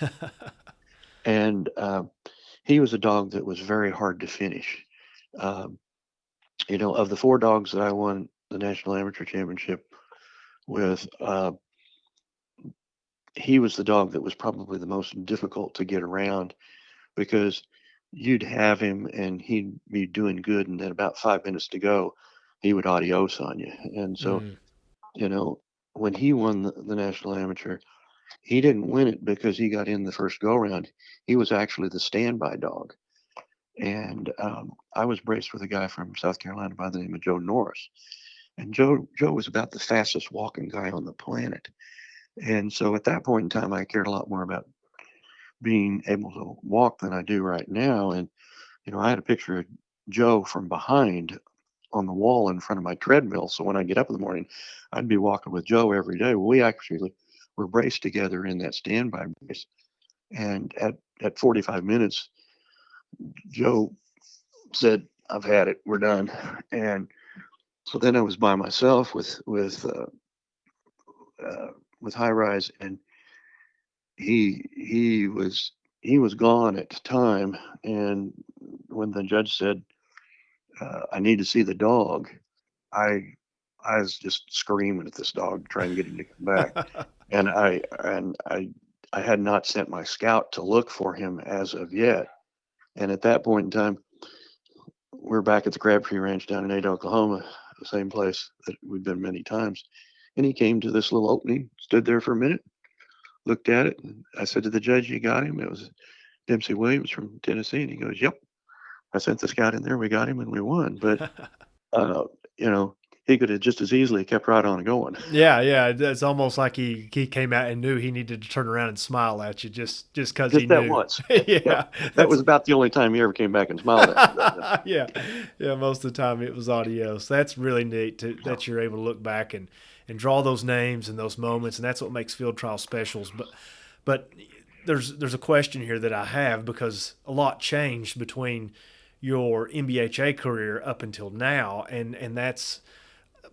And he was a dog that was very hard to finish. Um, of the four dogs that I won the National Amateur Championship with, he was the dog that was probably the most difficult to get around because you'd have him and he'd be doing good, and then about 5 minutes to go, he would adios on you. And so, Mm. you know, when he won the National Amateur, he didn't win it because he got in the first go round. He was actually the standby dog. And I was braced with a guy from South Carolina by the name of Joe Norris. And Joe was about the fastest walking guy on the planet. And so at that point in time, I cared a lot more about being able to walk than I do right now. And, I had a picture of Joe from behind on the wall in front of my treadmill. So when I get up in the morning, I'd be walking with Joe every day. Well, we actually were braced together in that standby brace. And at 45 minutes, Joe said, "I've had it. We're done." And so then I was by myself with High Rise, and he was gone at the time. And when the judge said, "I need to see the dog," I I was just screaming at this dog, trying to get him to come back. And I had not sent my scout to look for him as of yet. And at that point in time, we're back at the Crabtree Ranch down in Ada, Oklahoma, the same place that we've been many times. And he came to this little opening, stood there for a minute, looked at it. And I said to the judge, "You got him?" It was Dempsey Williams from Tennessee. And he goes, "Yep." I sent the scout in there. We got him and we won. But, uh, you know, he could have just as easily kept right on going. Yeah, yeah. It's almost like he came out and knew he needed to turn around and smile at you just because he Just that knew. once. Yep. Yeah, That that's was about the only time he ever came back and smiled at me. But, yeah, yeah. Most of the time it was adios. That's really neat yeah, that you're able to look back and draw those names and those moments, and that's what makes field trial specials. But there's a question here that I have because a lot changed between your NBHA career up until now, and that's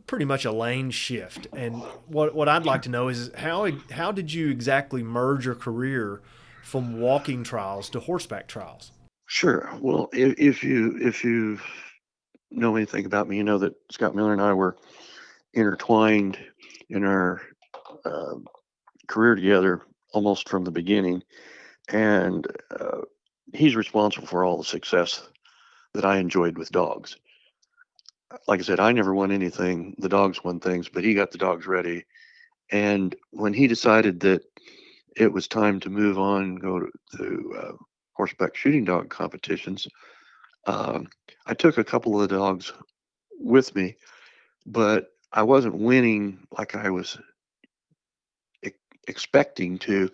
pretty much a lane shift. And what I'd like to know is how did you exactly merge your career from walking trials to horseback trials? sure. Well, if you know anything about me, you know that Scott Miller and I were intertwined in our uh, career together almost from the beginning, and he's responsible for all the success that I enjoyed with dogs. Like I said, I never won anything. The dogs won things, but he got the dogs ready. And when he decided that it was time to move on and go to horseback shooting dog competitions, um, I took a couple of the dogs with me, but I wasn't winning like I was e- expecting to.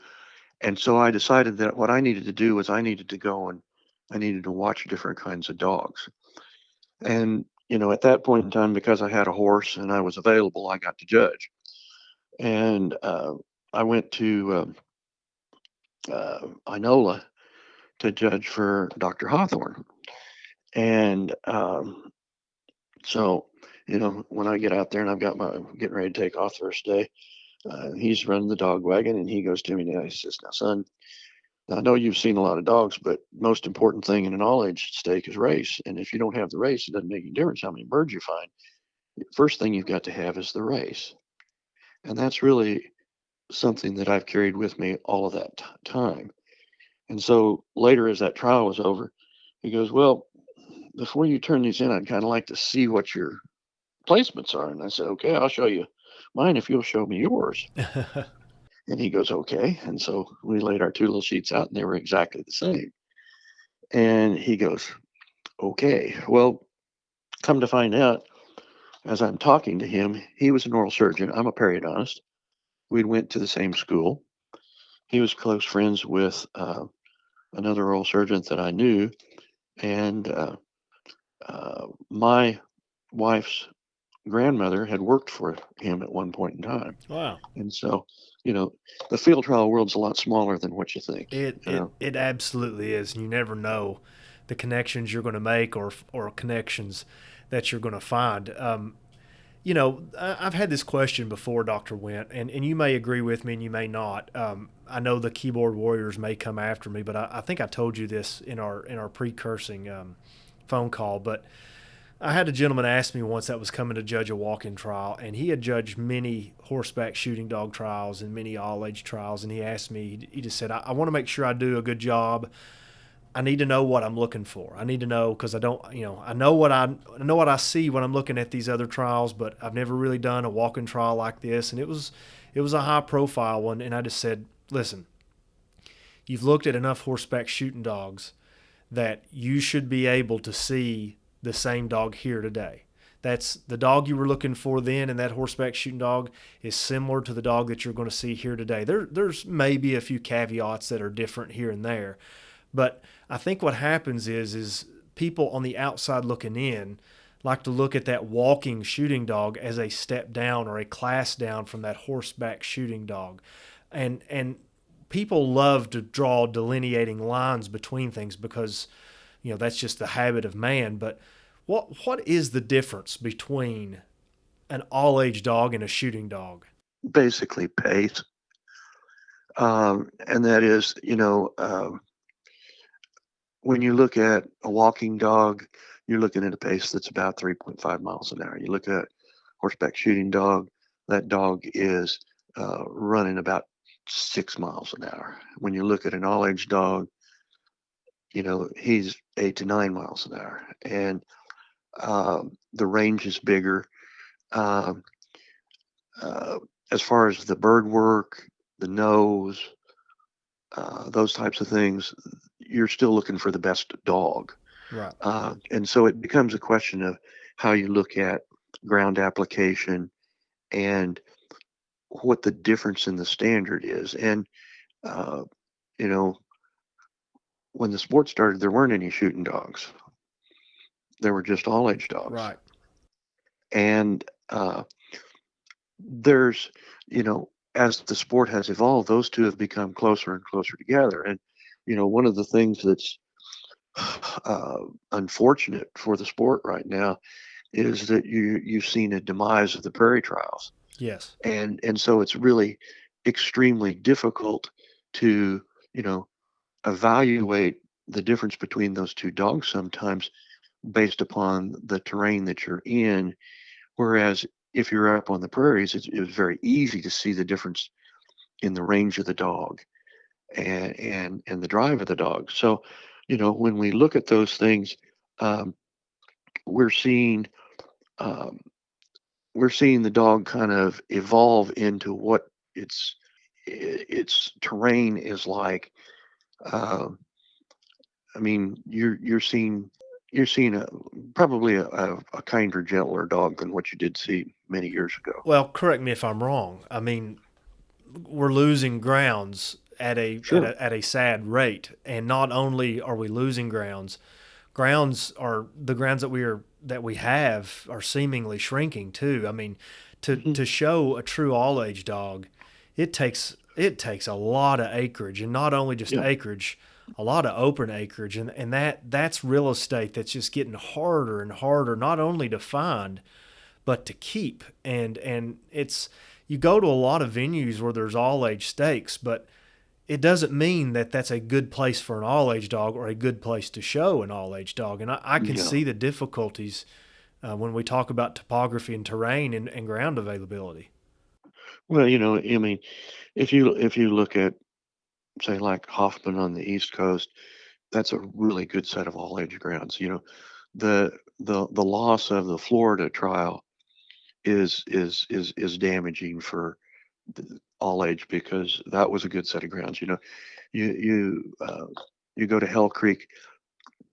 And so I decided that what I needed to do was I needed to go and I needed to watch different kinds of dogs. And, at that point in time, because I had a horse and I was available, I got to judge. And I went to Inola to judge for Dr. Hawthorne. And so, when I get out there and I've got my getting ready to take off first day, he's running the dog wagon and he goes to me now. He says, "Now, son, I know you've seen a lot of dogs, but most important thing in an all age stake is race. And if you don't have the race, it doesn't make any difference how many birds you find. First thing you've got to have is the race." And that's really something that I've carried with me all of that time. And so later, as that trial was over, he goes, "Well, before you turn these in, I'd kind of like to see what your placements are." And I said, "Okay, I'll show you mine if you'll show me yours." And he goes, "Okay." And so we laid our two little sheets out and they were exactly the same. And he goes, "Okay, well, come to find out, as I'm talking to him, he was an oral surgeon. I'm a periodontist. We went to the same school. He was close friends with another oral surgeon that I knew. And my wife's grandmother had worked for him at one point in time. Wow. And so, you know, the field trial world's a lot smaller than what you think. It You it know, it absolutely is. You never know the connections you're going to make or connections that you're going to find. I've had this question before, Dr. Wint, and you may agree with me and you may not. I know the keyboard warriors may come after me, but I think I told you this in our precursing phone call. But I had a gentleman ask me once that was coming to judge a walk-in trial, and he had judged many horseback shooting dog trials and many all-age trials, and he asked me, he just said, I want to make sure I do a good job. I need to know what I'm looking for. I need to know because I don't, I know what I see when I'm looking at these other trials, but I've never really done a walk-in trial like this, and it was a high-profile one. And I just said, listen, you've looked at enough horseback shooting dogs that you should be able to see the same dog here today. That's the dog you were looking for then, and that horseback shooting dog is similar to the dog that you're going to see here today. There's maybe a few caveats that are different here and there, but I think what happens is people on the outside looking in like to look at that walking shooting dog as a step down or a class down from that horseback shooting dog. And people love to draw delineating lines between things because that's just the habit of man. But what is the difference between an all age dog and a shooting dog? Basically pace. And that is, when you look at a walking dog, you're looking at a pace that's about 3.5 miles an hour. You look at horseback shooting dog, that dog is running about 6 miles an hour. When you look at an all age dog, he's 8 to 9 miles an hour. And the range is bigger. Um, as far as the bird work, the nose, those types of things, you're still looking for the best dog. Right. And so it becomes a question of how you look at ground application and what the difference in the standard is. And, uh, you know, when the sport started, there weren't any shooting dogs. There were just all age dogs. Right. And there's, you know, as the sport has evolved, those two have become closer and closer together. And, one of the things that's uh, unfortunate for the sport right now is that you've seen a demise of the prairie trials, Yes. and so it's really extremely difficult to evaluate the difference between those two dogs sometimes based upon the terrain that you're in. Whereas if you're up on the prairies, it was very easy to see the difference in the range of the dog and the drive of the dog. So, when we look at those things, um, we're seeing um, we're seeing the dog kind of evolve into what its its terrain is like. Um, I mean, you're seeing probably a kinder, gentler dog than what you did see many years ago. Well, correct me if I'm wrong. I mean, we're losing grounds at a at Sure. a at a sad rate, and not only are we losing grounds, grounds are the grounds that we have are seemingly shrinking too. I mean, to Hmm. to show a true all age dog, it takes a lot of acreage, and not only just Yeah. acreage, a lot of open acreage, and that's real estate that's just getting harder and harder, not only to find but to keep. And it's you go to a lot of venues where there's all age stakes, but it doesn't mean that that's a good place for an all age dog or a good place to show an all age dog. And I can Yeah. see the difficulties when we talk about topography and terrain and ground availability. Well, I mean, if you look at, say, like Hoffman on the East Coast, that's a really good set of all age grounds. The loss of the Florida trial is damaging for all age because that was a good set of grounds. You go to Hell Creek,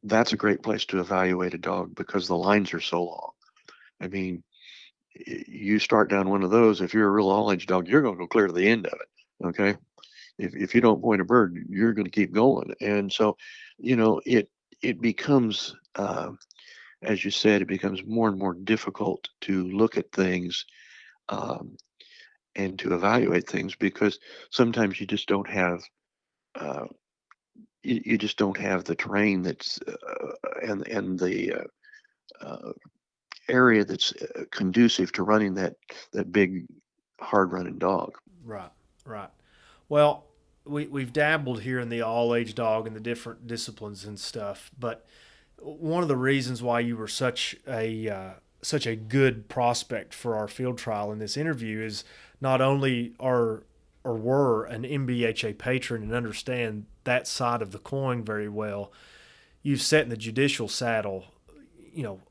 that's a great place to evaluate a dog because the lines are so long. I mean, you start down one of those, if you're a real all age dog, you're going to go clear to the end of it. Okay. If you don't point a bird, you're going to keep going. And so, it becomes, as you said, it becomes more and more difficult to look at things um, and to evaluate things because sometimes you just don't have uh, you just don't have the terrain that's and the area that's conducive to running that big, hard running dog. Right, right. Well, we've dabbled here in the all age dog and the different disciplines and stuff, but one of the reasons why you were such a good prospect for our field trial in this interview is not only are or were an NBHA patron and understand that side of the coin very well, you've sat in the judicial saddle,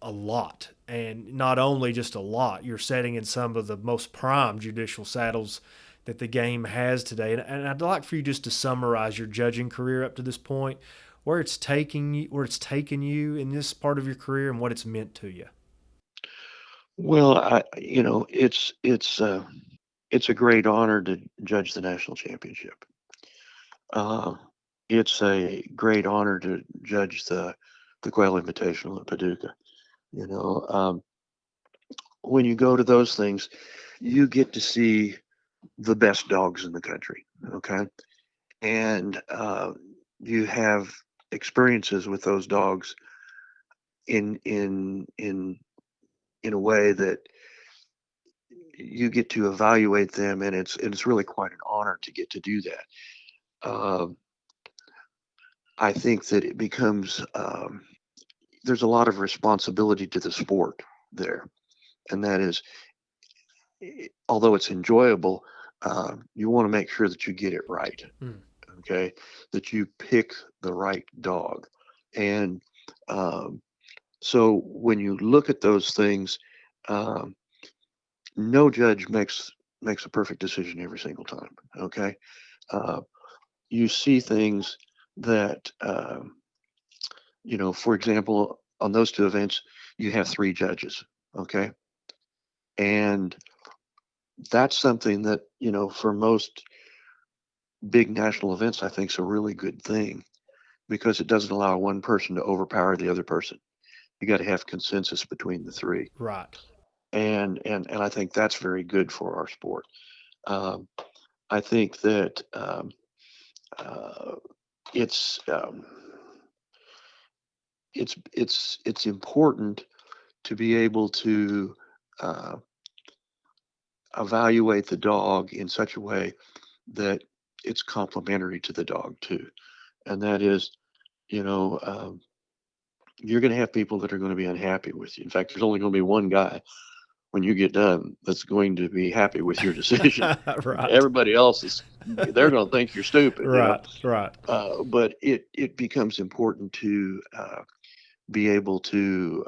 a lot. And not only just a lot, you're sitting in some of the most prime judicial saddles that the game has today. And I'd like for you just to summarize your judging career up to this point, where it's taking you, where it's taken you in this part of your career, and what it's meant to you. Well, it's a great honor to judge the national championship. Uh, it's a great honor to judge the Quail Invitational at Paducah. You know, when you go to those things, you get to see the best dogs in the country. Okay, and you have experiences with those dogs in in in in a way that you get to evaluate them, and it's really quite an honor to get to do that. Um, I think that it becomes there's a lot of responsibility to the sport there, and that is, although it's enjoyable, you want to make sure that you get it right. Mm. Okay, that you pick the right dog, and um, so when you look at those things, um, no judge makes a perfect decision every single time. Okay, uh, you see things that for example, on those two events, you have three judges. Okay, and that's something that for most big national events, I think is a really good thing because it doesn't allow one person to overpower the other person. You got to have consensus between the three, Right. and I think that's very good for our sport. Um, I think that uh, it's um, it's important to be able to uh, evaluate the dog in such a way that it's complementary to the dog too, and that is, you know, um, you're going to have people that are going to be unhappy with you. In fact, there's only going to be one guy when you get done that's going to be happy with your decision. Right. Everybody else they're going to think you're stupid. Right. Right. But it becomes important to be able to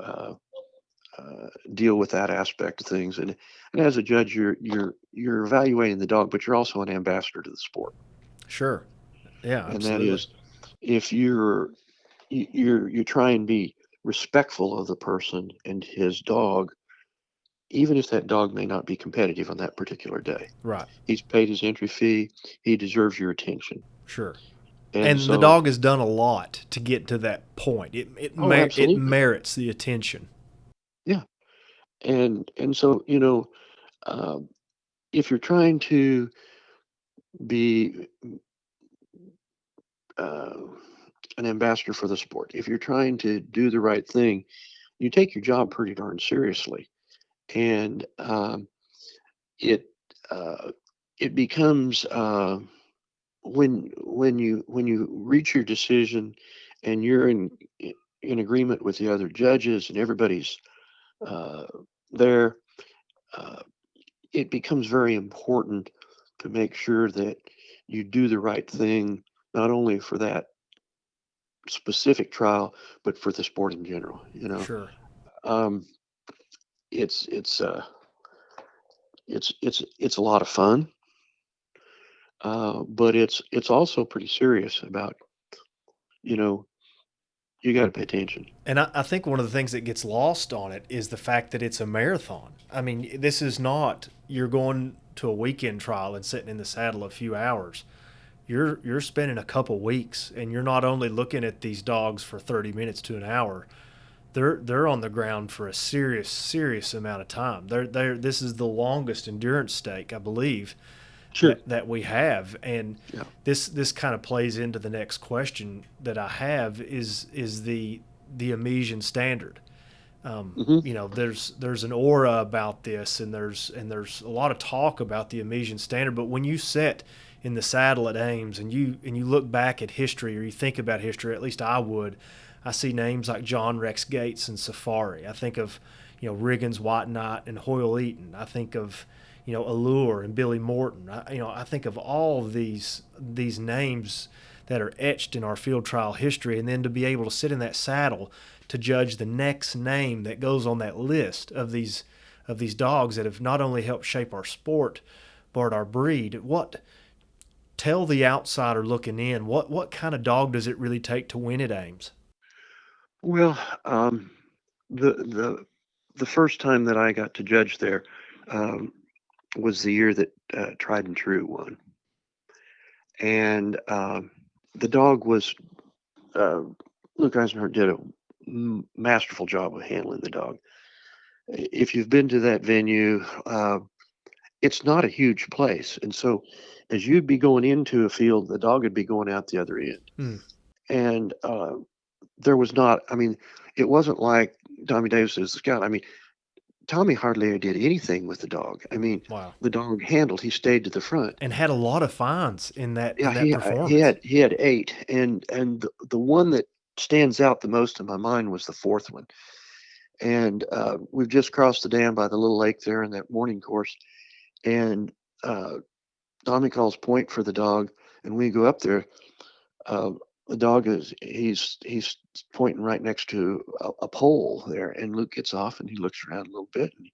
deal with that aspect of things. And as a judge, you're evaluating the dog, but you're also an ambassador to the sport. Sure. Yeah, And that absolutely. is, if you try and be respectful of the person and his dog, even if that dog may not be competitive on that particular day. Right. He's paid his entry fee. He deserves your attention. Sure. And And the so, dog has done a lot to get to that point. oh, It absolutely, merits the attention. yeah. And so, um, if you're trying to be uh, an ambassador for the sport, if you're trying to do the right thing, you take your job pretty darn seriously, and it uh, it becomes when you reach your decision and you're in agreement with the other judges and everybody's uh, there, uh, it becomes very important to make sure that you do the right thing, not only for that specific trial, but for the sport in general. Sure. Um, it's a lot of fun, but it's also pretty serious about you know you got to pay attention. And I think one of the things that gets lost on it is the fact that it's a marathon. I mean, this is not you're going to a weekend trial and sitting in the saddle a few hours. You're spending a couple weeks, and you're not only looking at these dogs for 30 minutes to an hour. They're on the ground for a serious amount of time. They're this is the longest endurance stake, I believe, Sure. that we have. And Yeah. this kind of plays into the next question that I have is the Amesian standard. Hmm. There's an aura about this, and there's a lot of talk about the Amesian standard. But when you sit in the saddle at Ames and you look back at history, or you think about history, at least I would, I see names like John Rex Gates and Safari. I think of Riggins, White Knight, and Hoyle Eaton. I think of Allure and Billy Morton. I think of all of these names that are etched in our field trial history, and then to be able to sit in that saddle to judge the next name that goes on that list of these dogs that have not only helped shape our sport but our breed. What Tell the outsider looking in, what kind of dog does it really take to win at Ames? Well, the the the first time that I got to judge there um, was the year that Tried and True won, and the dog was uh, Luke Eisenhart did a masterful job of handling the dog. If you've been to that venue, it's not a huge place, and so as you'd be going into a field, the dog would be going out the other end, Hmm. and there was not. I mean, it wasn't like Tommy Davis is the scout. I mean, Tommy hardly did anything with the dog. I mean, Wow. the dog handled. He stayed to the front. And had a lot of fines in that Yeah, in that he performance. had 8, and the one that stands out the most in my mind was the fourth one. And we've just crossed the dam by the little lake there in that morning course, and uh, Tommy calls point for the dog, and we go up there. Uh, the dog he's pointing right next to a pole there, and Luke gets off and he looks around a little bit, and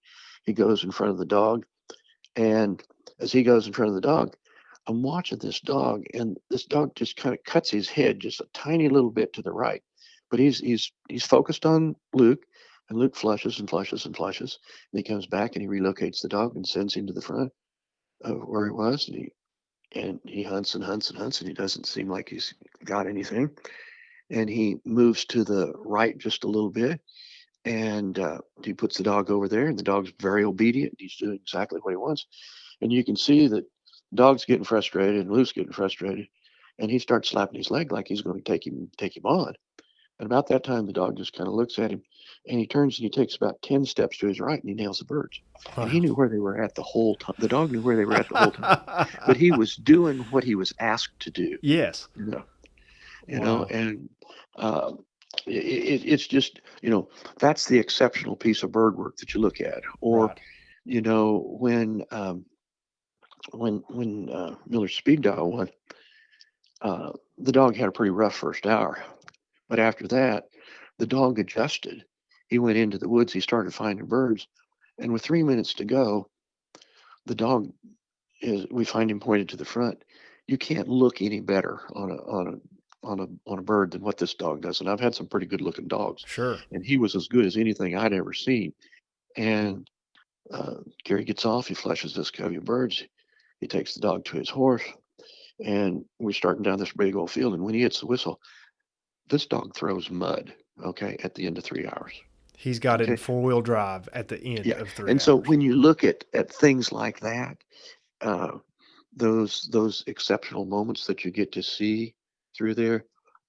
he goes in front of the dog. And as he goes in front of the dog, I'm watching this dog, and this dog just kind of cuts his head just a tiny little bit to the right. But he's focused on Luke, and Luke flushes and flushes and flushes. And he comes back and he relocates the dog and sends him to the front of where he was. And he hunts and hunts and hunts, and he doesn't seem like he's got anything. And he moves to the right just a little bit, and he puts the dog over there, and the dog's very obedient. He's doing exactly what he wants, and you can see that the dog's getting frustrated and Luke's getting frustrated, and he starts slapping his leg like he's going to take him on. And about that time, the dog just kind of looks at him, and he turns and he takes about 10 steps to his right, and he nails the birds. And he Wow. knew where they were at the whole time. The dog knew where they were at the whole time, but he was doing what he was asked to do. Yes. You know, Wow. and uh, it's just that's the exceptional piece of bird work that you look at. Or Right. when Miller Speed Dial won, the dog had a pretty rough first hour, but after that, the dog adjusted. He went into the woods. He started finding birds, and with 3 minutes to go, the dog is. We find him pointed to the front. You can't look any better on a bird than what this dog does. And I've had some pretty good looking dogs, Sure. and he was as good as anything I'd ever seen. And Gary gets off. He flushes this covey of birds. He takes the dog to his horse, and we're starting down this big old field. And when he hits the whistle, this dog throws mud. Okay, at the end of 3 hours. He's got it in Okay, four-wheel drive at the end yeah. of three And so hours. when you look at things like that, uh, those exceptional moments that you get to see through there,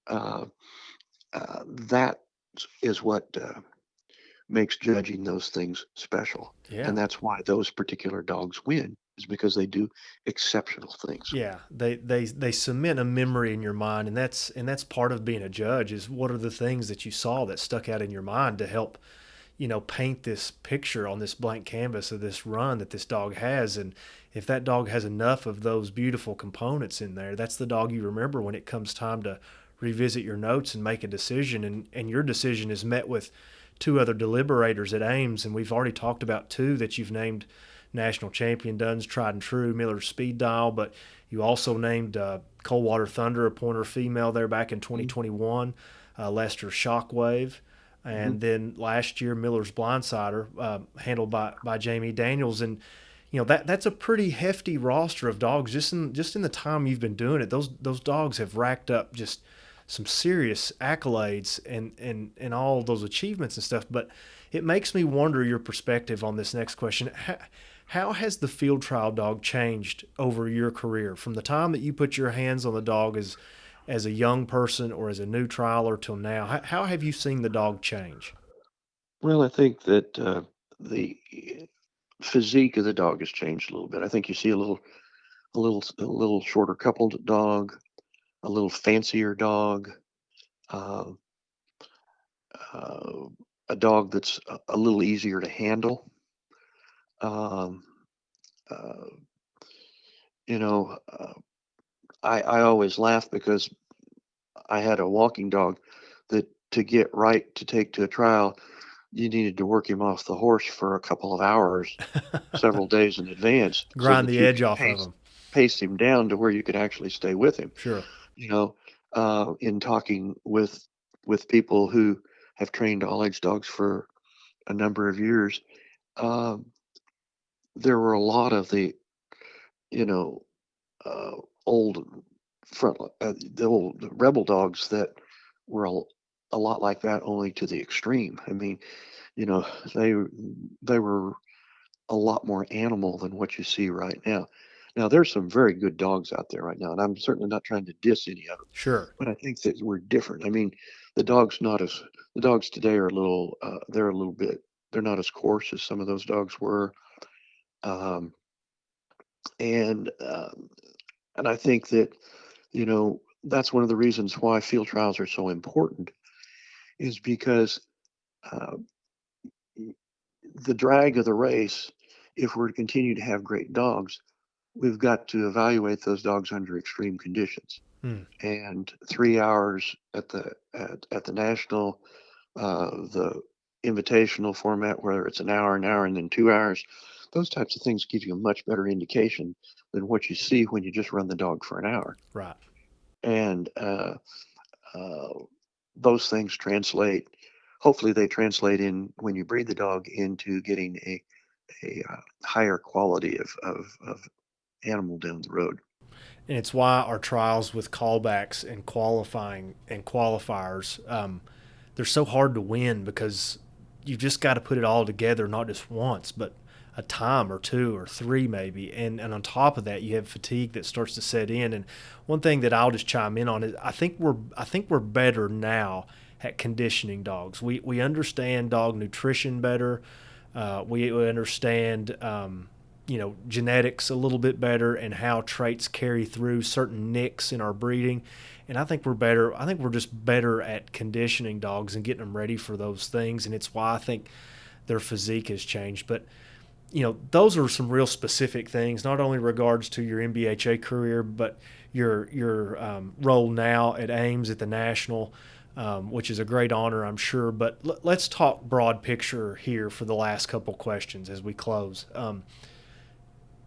uh, that is what makes judging those things special. Yeah. And that's why those particular dogs win, is because they do exceptional things. Yeah, they cement a memory in your mind, and that's part of being a judge is what are the things that you saw that stuck out in your mind to help paint this picture on this blank canvas of this run that this dog has. And if that dog has enough of those beautiful components in there, that's the dog you remember when it comes time to revisit your notes and make a decision. And your decision is met with two other deliberators at Ames, and we've already talked about two that you've named national champion Dunn's Tried and True, Miller's Speed Dial, but you also named Coldwater Thunder, a pointer female there back in Mm-hmm. 2021, Lester Shockwave, Mm-hmm. and then last year Miller's Blindsider, handled by Jamie Daniels. And that's a pretty hefty roster of dogs. Just in the time you've been doing it, those dogs have racked up just some serious accolades and all those achievements and stuff. But it makes me wonder your perspective on this next question. How has the field trial dog changed over your career from the time that you put your hands on the dog as a young person or as a new trialer till now? How have you seen the dog change? Well, I think that the physique of the dog has changed a little bit. I think you see a little shorter coupled dog, a little fancier dog, uh, uh, a dog that's a little easier to handle. Um, uh, you know, I always laugh because I had a walking dog that to get right to take to a trial, you needed to work him off the horse for a couple of hours, several days in advance, so Grind that the you edge could off of pace them. pace him down to where you could actually stay with him. Sure. You know, in talking with people who have trained all age dogs for a number of years, um, there were a lot of you know, uh, old the old rebel dogs that were a lot like that, only to the extreme. I mean, you know, they they were a lot more animal than what you see right now. Now, there's some very good dogs out there right now, and I'm certainly not trying to diss any of them, Sure. but I think that we're different. I mean, the dogs not as the dogs today are a little they're a little bit they're not as coarse as some of those dogs were. Um, and and I think that, that's one of the reasons why field trials are so important, is because uh, the drag of the race, if we're to continue to have great dogs, we've got to evaluate those dogs under extreme conditions. Hmm. And 3 hours at the national, the invitational format, whether it's an hour, and then 2 hours, those types of things give you a much better indication than what you see when you just run the dog for an hour. Right. And uh, those things translate. Hopefully, they translate in when you breed the dog into getting a higher quality of animal down the road. And it's why our trials with callbacks and qualifying and qualifiers, they're so hard to win because you've just got to put it all together, not just once, but a time or two or three maybe. And on top of that, you have fatigue that starts to set in. And one thing that I'll just chime in on is I think we're better now at conditioning dogs. We understand dog nutrition better. We understand genetics a little bit better and how traits carry through certain nicks in our breeding. And I think we're better. I think we're just better at conditioning dogs and getting them ready for those things. And it's why I think their physique has changed. But those are some real specific things, not only regards to your NBHA career, but your role now at Ames at the National, which is a great honor, I'm sure. But let's talk broad picture here for the last couple questions as we close.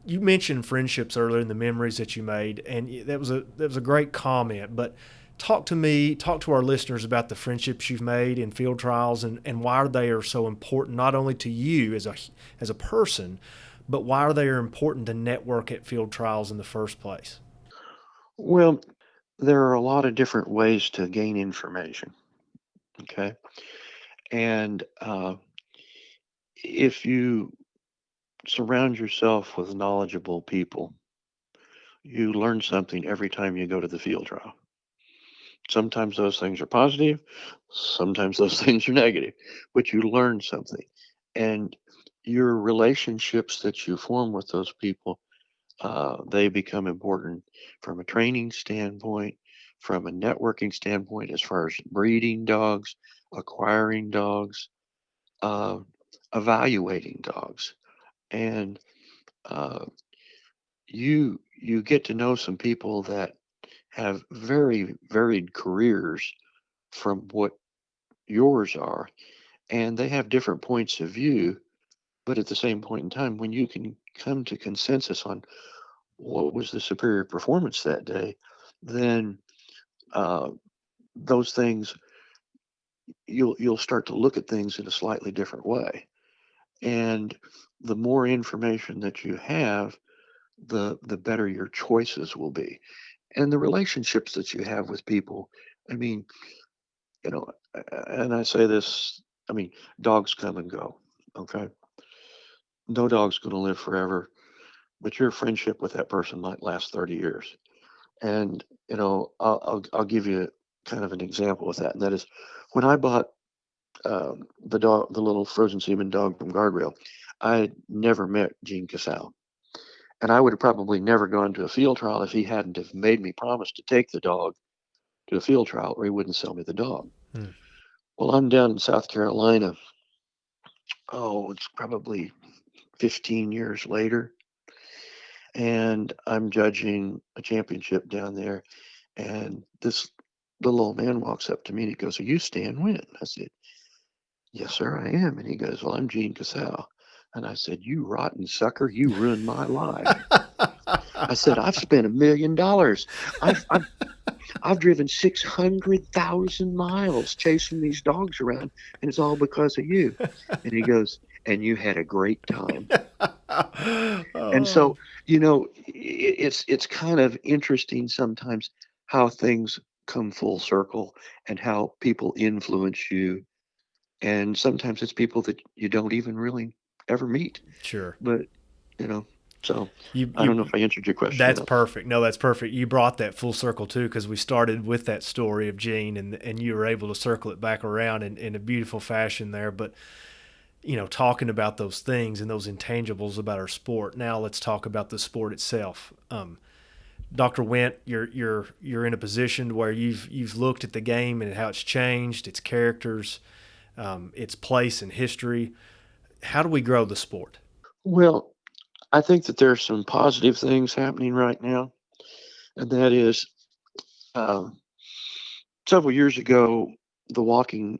You mentioned friendships earlier and the memories that you made, and that was a great comment. But talk to our listeners about the friendships you've made in field trials and why they are so important, not only to you as a person, but why they are important to network at field trials in the first place. Well, there are a lot of different ways to gain information. Okay, and if you surround yourself with knowledgeable people, you learn something every time you go to the field trial. Sometimes those things are positive, sometimes those things are negative, but you learn something. And your relationships that you form with those people, they become important from a training standpoint, from a networking standpoint, as far as breeding dogs, acquiring dogs, uh, evaluating dogs. And uh, you get to know some people that have very varied careers from what yours are, and they have different points of view. But at the same point in time, when you can come to consensus on what was the superior performance that day, then uh, those things, you'll start to look at things in a slightly different way. And the more information that you have, the better your choices will be, and the relationships that you have with people. I mean, you know, and I say this, I mean, dogs come and go. Okay, no dog's going to live forever, but your friendship with that person might last 30 years. And I'll give you kind of an example with that, and that is when I bought the little frozen semen dog from Guardrail, I had never met Gene Casal. And I would have probably never gone to a field trial if he hadn't have made me promise to take the dog to a field trial or he wouldn't sell me the dog. Hmm. Well, I'm down in South Carolina. Oh, it's probably 15 years later. And I'm judging a championship down there. And this little old man walks up to me and he goes, "Are you Stan Wint?" I said, "Yes, sir, I am." And he goes, "Well, I'm Gene Casal." And I said, "You rotten sucker, you ruined my life." I said, "I've spent $1 million. I've I've driven 600,000 miles chasing these dogs around, and it's all because of you." And he goes, "And you had a great time." And Oh, so, it's kind of interesting sometimes how things come full circle and how people influence you. And sometimes it's people that you don't even really ever meet. sure. But, you know, so You I don't you know if I answered your question or That's not. perfect. No, that's perfect. You brought that full circle too, because we started with that story of Gene, and you were able to circle it back around in a beautiful fashion there. But talking about those things and those intangibles about our sport. Now let's talk about the sport itself. Dr. Wint, you're in a position where you've looked at the game and how it's changed, its characters, its place in history. How do we grow the sport? Well, I think that there are some positive things happening right now, and that is um, several years ago, the walking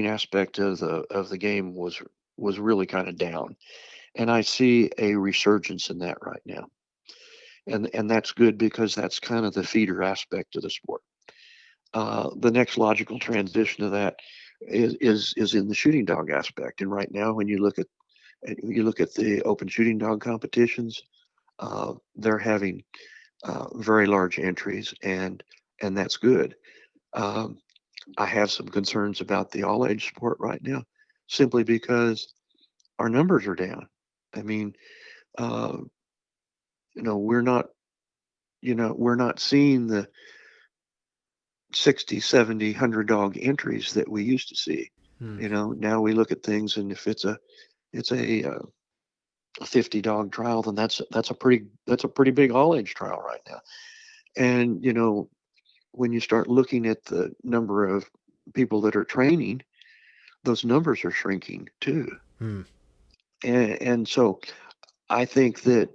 aspect of the game was really kind of down, and I see a resurgence in that right now, and that's good because that's kind of the feeder aspect of the sport. The next logical transition of that is in the shooting dog aspect, and right now, when you look at the open shooting dog competitions, they're having very large entries, and that's good. Um, I have some concerns about the all age sport right now, simply because our numbers are down. I mean, uh, we're not, we're not seeing the 60, 70, 100 dog entries that we used to see. Hmm. Now we look at things, and if it's a 50 dog trial, then that's a pretty big all age trial right now. And when you start looking at the number of people that are training, those numbers are shrinking too. Hmm. And so I think that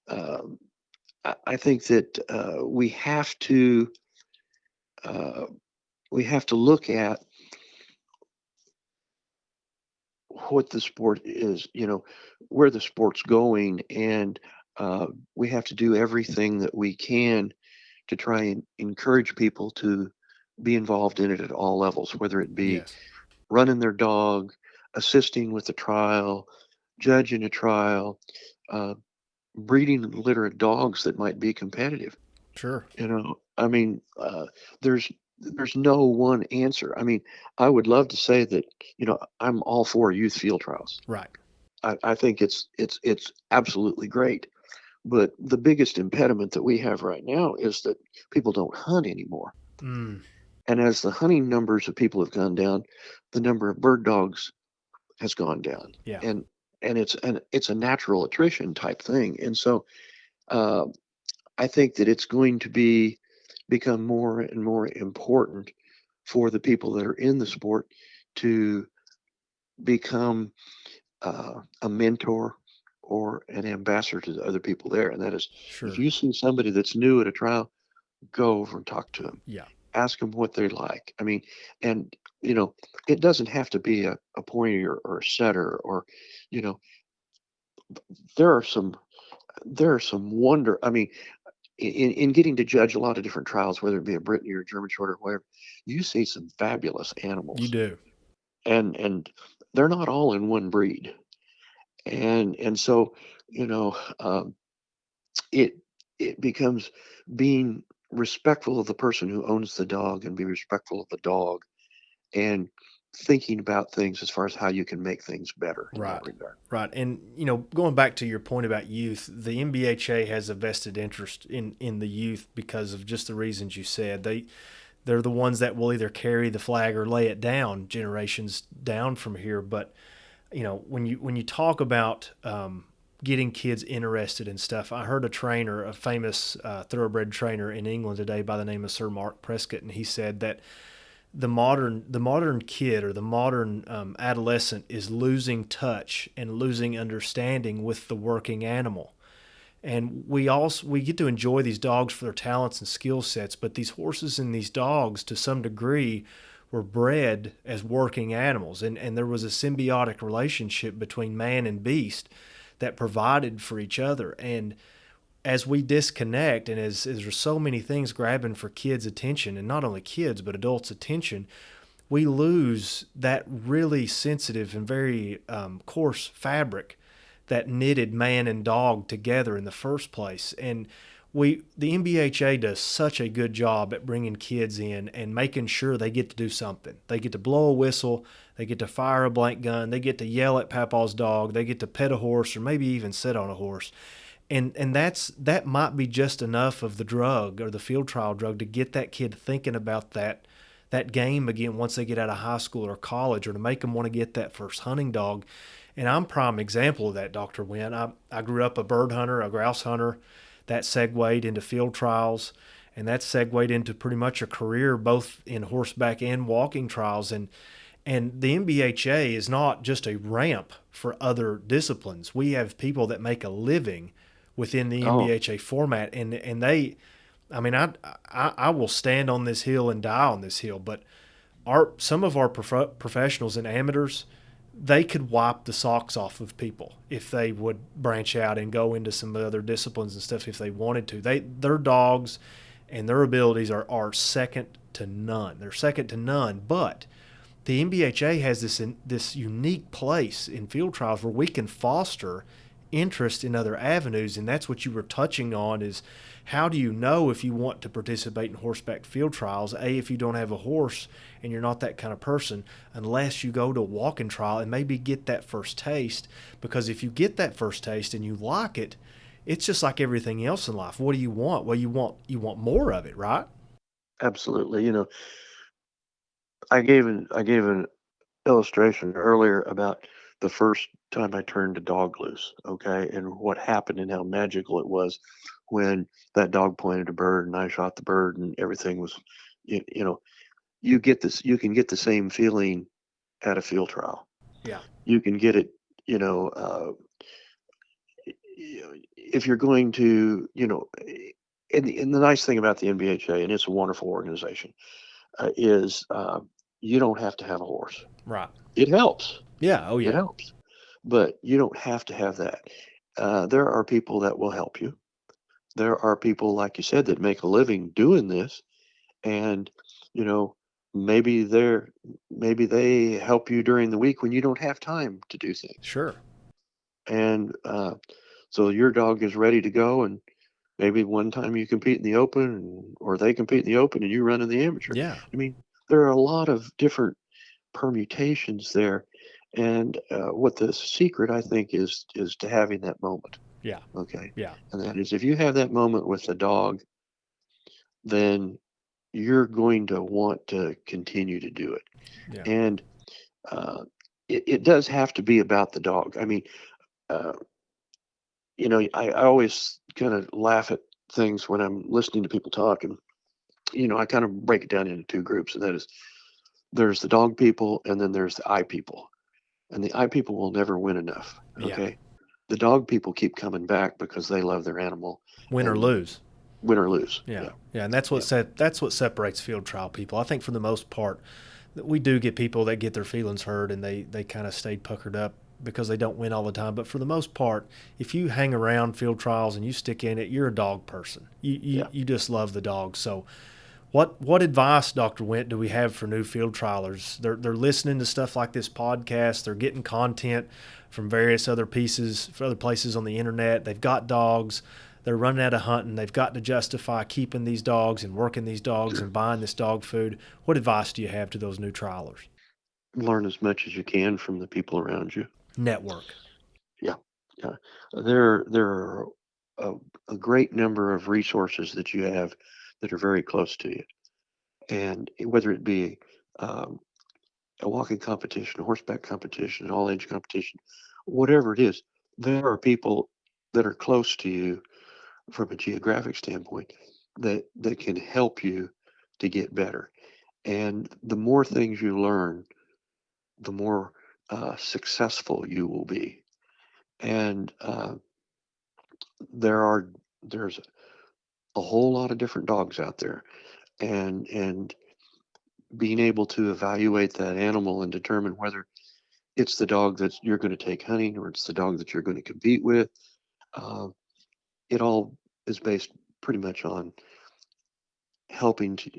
um, we have to uh, look at what the sport is, where the sport's going, and uh, we have to do everything that we can to try and encourage people to be involved in it at all levels, whether it be Yes. running their dog, assisting with the trial, judging a trial, uh, breeding and litter of dogs that might be competitive. Sure. I mean, there's no one answer. I mean, I would love to say that I'm all for youth field trials. Right. I think it's absolutely great. But the biggest impediment that we have right now is that people don't hunt anymore. Mm. And as the hunting numbers of people have gone down, the number of bird dogs has gone down. Yeah. And it's a natural attrition type thing. And so uh, I think that it's going to become more and more important for the people that are in the sport to become a mentor or an ambassador to the other people there. And that is, if Sure. you see somebody that's new at a trial, go over and talk to them. Yeah. Ask them what they like. I mean, and it doesn't have to be a pointer or a setter, or you know, there are some wonder. I mean, in getting to judge a lot of different trials, whether it be a Brittany or a German Short or whatever, you see some fabulous You animals, do. and they're not all in one breed, and so you know um, it it becomes being respectful of the person who owns the dog and be respectful of the dog, and thinking about things as far as how you can make things better in that Right. regard. Right. And going back to your point about youth, the NBHA has a vested interest in the youth because of just the reasons you said. they're the ones that will either carry the flag or lay it down generations down from here. But when you talk about getting kids interested in stuff, I heard a trainer, a famous thoroughbred trainer in England today by the name of Sir Mark Prescott, and he said that the modern kid or the modern adolescent is losing touch and losing understanding with the working animal. And we get to enjoy these dogs for their talents and skill sets, but these horses and these dogs, to some degree, were bred as working animals, and there was a symbiotic relationship between man and beast that provided for each other. And as we disconnect, and as there's so many things grabbing for kids' attention, and not only kids but adults' attention, we lose that really sensitive and very coarse fabric that knitted man and dog together in the first place. And the NBHA does such a good job at bringing kids in and making sure they get to do something. They get to blow a whistle, they get to fire a blank gun, they get to yell at Papa's dog, they get to pet a horse or maybe even sit on a horse. And that might be just enough of the drug or the field trial drug to get that kid thinking about that game again once they get out of high school or college, or to make them want to get that first hunting dog. And I'm prime example of that, Dr. Wint. I grew up a bird hunter, a grouse hunter. That segued into field trials, and that segued into pretty much a career both in horseback and walking trials. And the NBHA is not just a ramp for other disciplines. We have people that make a living within the Oh, NBHA format, and they, I mean, I will stand on this hill and die on this hill, but some of our professionals and amateurs, they could wipe the socks off of people if they would branch out and go into some other disciplines and stuff if they wanted to. Their dogs and their abilities are second to none. They're second to none, but the NBHA has this unique place in field trials where we can foster interest in other avenues, and that's what you were touching on, is how do you know if you want to participate in horseback field trials, if you don't have a horse and you're not that kind of person, unless you go to a walking trial and maybe get that first taste. Because if you get that first taste and you like it, it's just like everything else in life. What do you want? Well, you want more of it, right? absolutely. I gave an illustration earlier about the first time I turned a dog loose, okay, and what happened and how magical it was when that dog pointed a bird and I shot the bird and everything was, you, you know, you can get the same feeling at a field trial. Yeah. You can get it, you know, if you're going to, and the nice thing about the NBHA, and it's a wonderful organization, is you don't have to have a horse. Right. It helps. Yeah. Oh It yeah. helps, but you don't have to have that. There are people that will help you. There are people, like you said, that make a living doing this, and you know, maybe maybe they help you during the week when you don't have time to do things, Sure. and so your dog is ready to go, and maybe one time you compete in the open, or they compete in the open, and you run in the amateur. Yeah. I mean, there are a lot of different permutations there. And what the secret, I think, is to having that moment. Yeah. Okay, Yeah. and that is if you have that moment with the dog, then you're going to want to continue to do it. Yeah. And uh, it does have to be about the dog. I mean, uh, I always kind of laugh at things when I'm listening to people talk, and I kind of break it down into two groups, and that is there's the dog people, and then there's the eye people. And the eye people will never win enough. Yeah. Okay. The dog people keep coming back because they love their animal Win or and lose. win or lose. Yeah, Yeah. yeah, and Yeah. that's what separates field trial people. I think for the most part, we do get people that get their feelings hurt and they kind of stay puckered up because they don't win all the time. But for the most part, if you hang around field trials and you stick in it, you're a dog person. You you, Yeah. you just love the dog. So what advice, Dr. Wint, do we have for new field trialers? They're listening to stuff like this podcast. They're getting content from various other other places on the internet. They've got dogs. They're running out of hunting. They've got to justify keeping these dogs and working these dogs and buying this dog food. What advice do you have to those new trialers? Learn as much as you can from the people around you. Network. Yeah. Yeah. There are a, a great number of resources that you have that are very close to you. And whether it be um, a walking competition, a horseback competition, an all age competition, whatever it is, there are people that are close to you from a geographic standpoint that can help you to get better. And the more things you learn, the more successful you will be. And there are there's a whole lot of different dogs out there, and being able to evaluate that animal and determine whether it's the dog that you're going to take hunting or it's the dog that you're going to compete with. Uh, it all is based pretty much on helping to,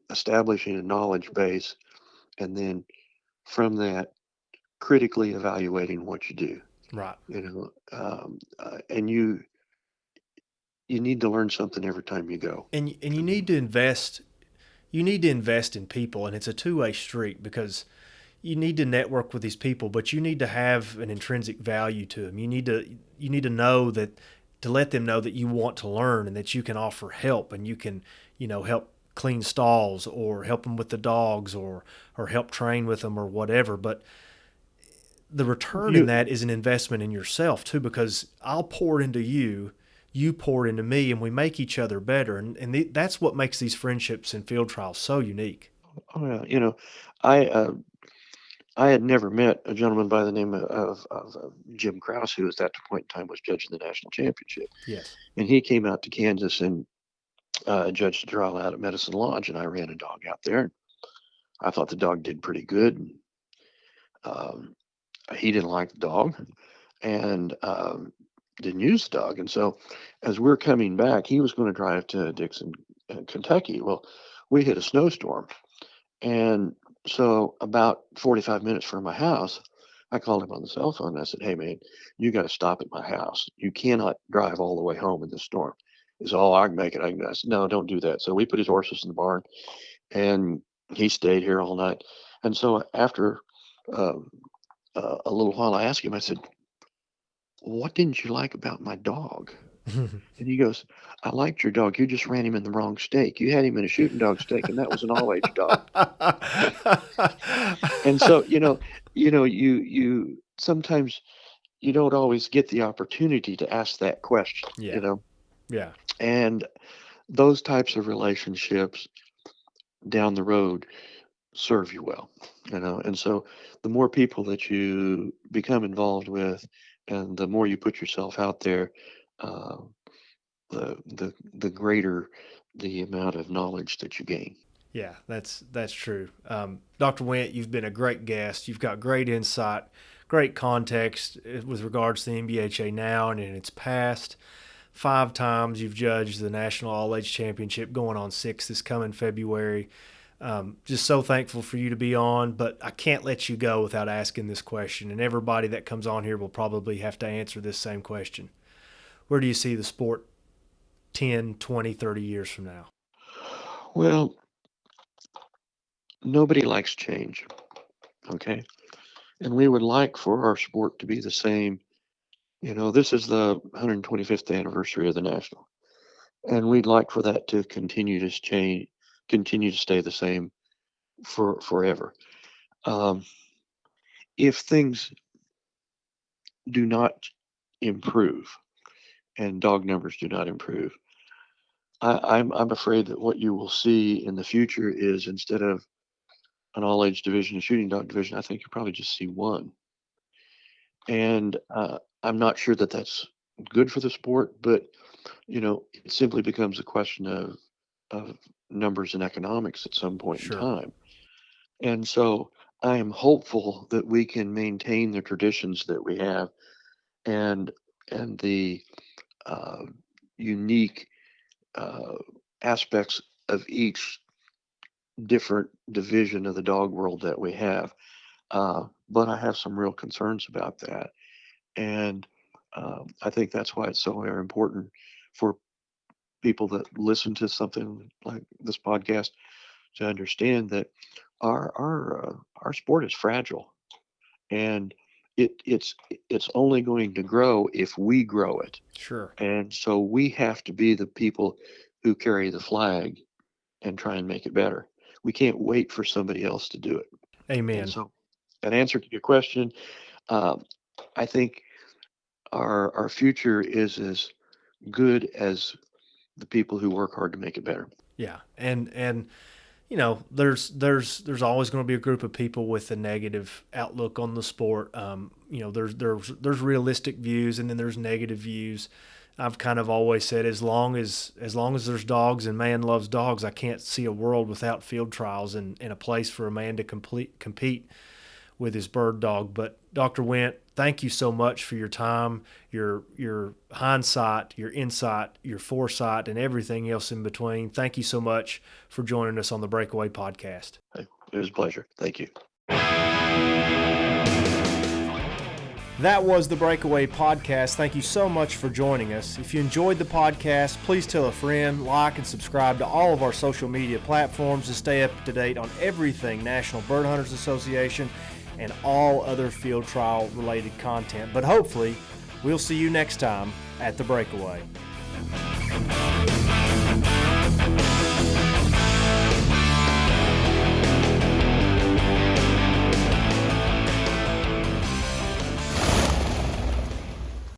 establishing a knowledge base, and then from that, critically evaluating what you do. Right. And you need to learn something every time you go. And I you mean, need to invest. You need to invest in people, and it's a two-way street because you need to network with these people, but you need to have an intrinsic value to them. You need to know that, to let them know that you want to learn and that you can offer help, and you can, help clean stalls or help them with the dogs, or help train with them or whatever. But the return in you that is an investment in yourself too, because I'll pour into you, you pour into me, and we make each other better. And that's what makes these friendships and field trials so unique. oh yeah, I I had never met a gentleman by the name of Jim Krause, who at that point in time was judging the national championship. Yes. And he came out to Kansas and judged a trial out at Medicine Lodge, and I ran a dog out there. I thought the dog did pretty good. And, um, he didn't like the dog and didn't use the dog. And so, as we're coming back, he was going to drive to Dixon, Kentucky. Well, we hit a snowstorm, and so about 45 minutes from my house, I called him on the cell phone and I said, "Hey man, you got to stop at my house. You cannot drive all the way home in this storm." He said, "Oh, I can make it. I said, "No, don't do that." So we put his horses in the barn, and he stayed here all night. And so after um, a little while, I asked him. I said, "What didn't you like about my dog?" And he goes, "I liked your dog. You just ran him in the wrong stake. You had him in a shooting dog stake, and that was an all age dog." And so, you sometimes you don't always get the opportunity to ask that question, Yeah. Yeah. and those types of relationships down the road serve you well, and so the more people that you become involved with, and the more you put yourself out there, uh, the greater the amount of knowledge that you gain. Yeah, that's true. Dr. Wint, you've been a great guest. You've got great insight, great context with regards to the NBHA now and in its past. 5 times you've judged the National All Age Championship, going on 6 this coming February. Just so thankful for you to be on, but I can't let you go without asking this question. And everybody that comes on here will probably have to answer this same question. Where do you see the sport 10, 20, 30 years from now? Well, nobody likes change, okay? And we would like for our sport to be the same. This is the 125th anniversary of the National, and we'd like for that to continue to stay the same for forever. Um, if things do not improve and dog numbers do not improve, I'm afraid that what you will see in the future is, instead of an all age division, a shooting dog division, I think you'll probably just see one. And I'm not sure that that's good for the sport, but it simply becomes a question of numbers and economics at some point in Sure. time. And so I am hopeful that we can maintain the traditions that we have, and the uh, unique uh, aspects of each different division of the dog world that we have. But I have some real concerns about that, and I think that's why it's so very important for people that listen to something like this podcast to understand that our sport is fragile, and it's only going to grow if we grow it. Sure. And so we have to be the people who carry the flag and try and make it better. We can't wait for somebody else to do it. And Amen. so, an answer to your question, um, I think our future is as good as the people who work hard to make it better. Yeah. And there's always going to be a group of people with a negative outlook on the sport. There's realistic views, and then there's negative views. I've kind of always said, as long as there's dogs and man loves dogs, I can't see a world without field trials and a place for a man to compete with his bird dog. But Dr. Wint, thank you so much for your time, your hindsight, your insight, your foresight, and everything else in between. Thank you so much for joining us on the Breakaway podcast. It was a pleasure. Thank you. That was the Breakaway podcast. Thank you so much for joining us. If you enjoyed the podcast, please tell a friend, like, and subscribe to all of our social media platforms to stay up to date on everything National Bird Hunters Association and all other field trial related content. But hopefully, we'll see you next time at the Breakaway.